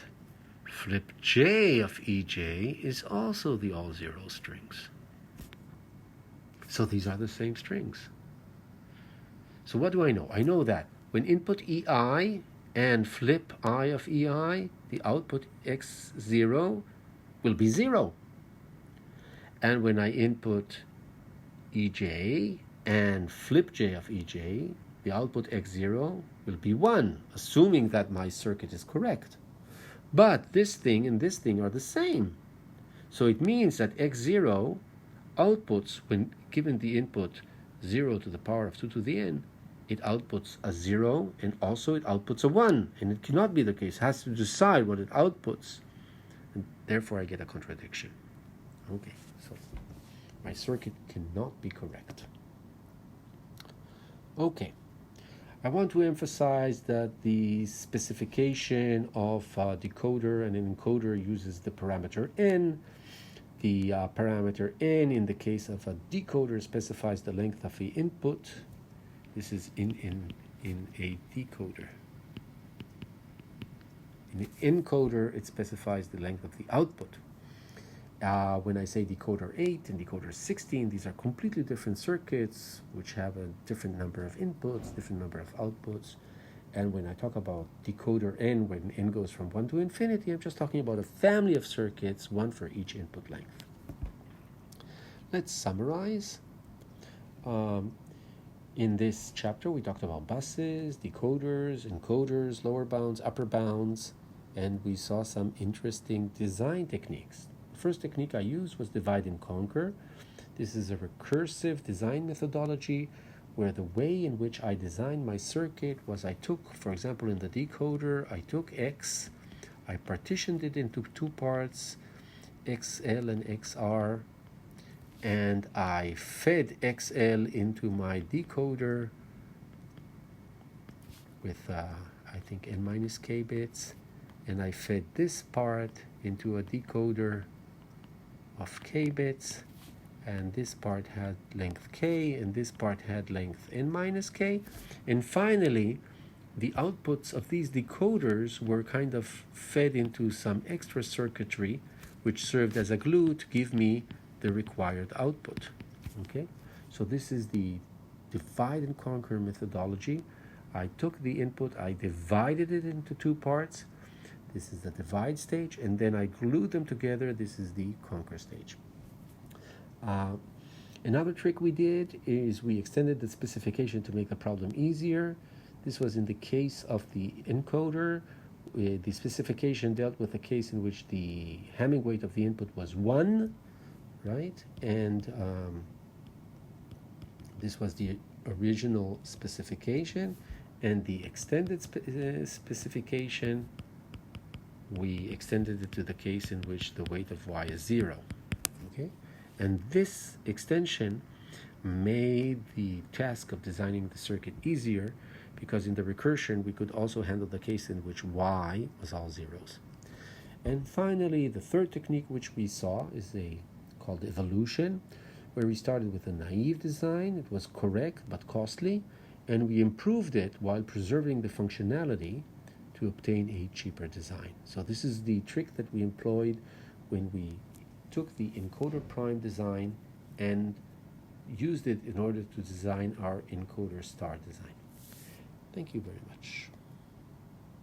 flip j of ej is also the all zero strings. So these are the same strings. So what do I know? I know that when input ei and flip I of ei, the output x0 will be 0. And when I input ej and flip j of ej, the output x0 will be 1, assuming that my circuit is correct. But this thing and this thing are the same. So it means that x0 outputs, when given the input 0 to the power of 2 to the n, it outputs a 0 and also it outputs a 1. And it cannot be the case. It has to decide what it outputs. And therefore I get a contradiction. Okay, so my circuit cannot be correct. Okay, I want to emphasize that the specification of a decoder and an encoder uses the parameter n. The parameter n in the case of a decoder specifies the length of the input. This is in a decoder. In an encoder, it specifies the length of the output. When I say decoder 8 and decoder 16, these are completely different circuits which have a different number of inputs, different number of outputs. And when I talk about decoder n, when n goes from 1 to infinity, I'm just talking about a family of circuits, one for each input length. Let's summarize. In this chapter, we talked about buses, decoders, encoders, lower bounds, upper bounds, and we saw some interesting design techniques. The first technique I used was divide and conquer. This is a recursive design methodology where the way in which I designed my circuit was I took, for example, in the decoder, I took X, I partitioned it into two parts, XL and XR, and I fed XL into my decoder with, I think, n minus k bits, and I fed this part into a decoder of k bits, and this part had length k, and this part had length n minus k. And finally, the outputs of these decoders were kind of fed into some extra circuitry, which served as a glue to give me the required output. Okay, so this is the divide and conquer methodology. I took the input, I divided it into two parts. This is the divide stage, and then I glued them together. This is the conquer stage. Another trick we did is we extended the specification to make the problem easier. This was in the case of the encoder. The specification dealt with a case in which the Hamming weight of the input was 1, right? And this was the original specification. And the extended specification, we extended it to the case in which the weight of y is 0. Okay? And this extension made the task of designing the circuit easier, because in the recursion we could also handle the case in which y was all zeros. And finally, the third technique which we saw is called evolution, where we started with a naive design. It was correct but costly, and we improved it while preserving the functionality to obtain a cheaper design. So this is the trick that we employed when we took the Encoder Prime design and used it in order to design our Encoder Star design. Thank you very much.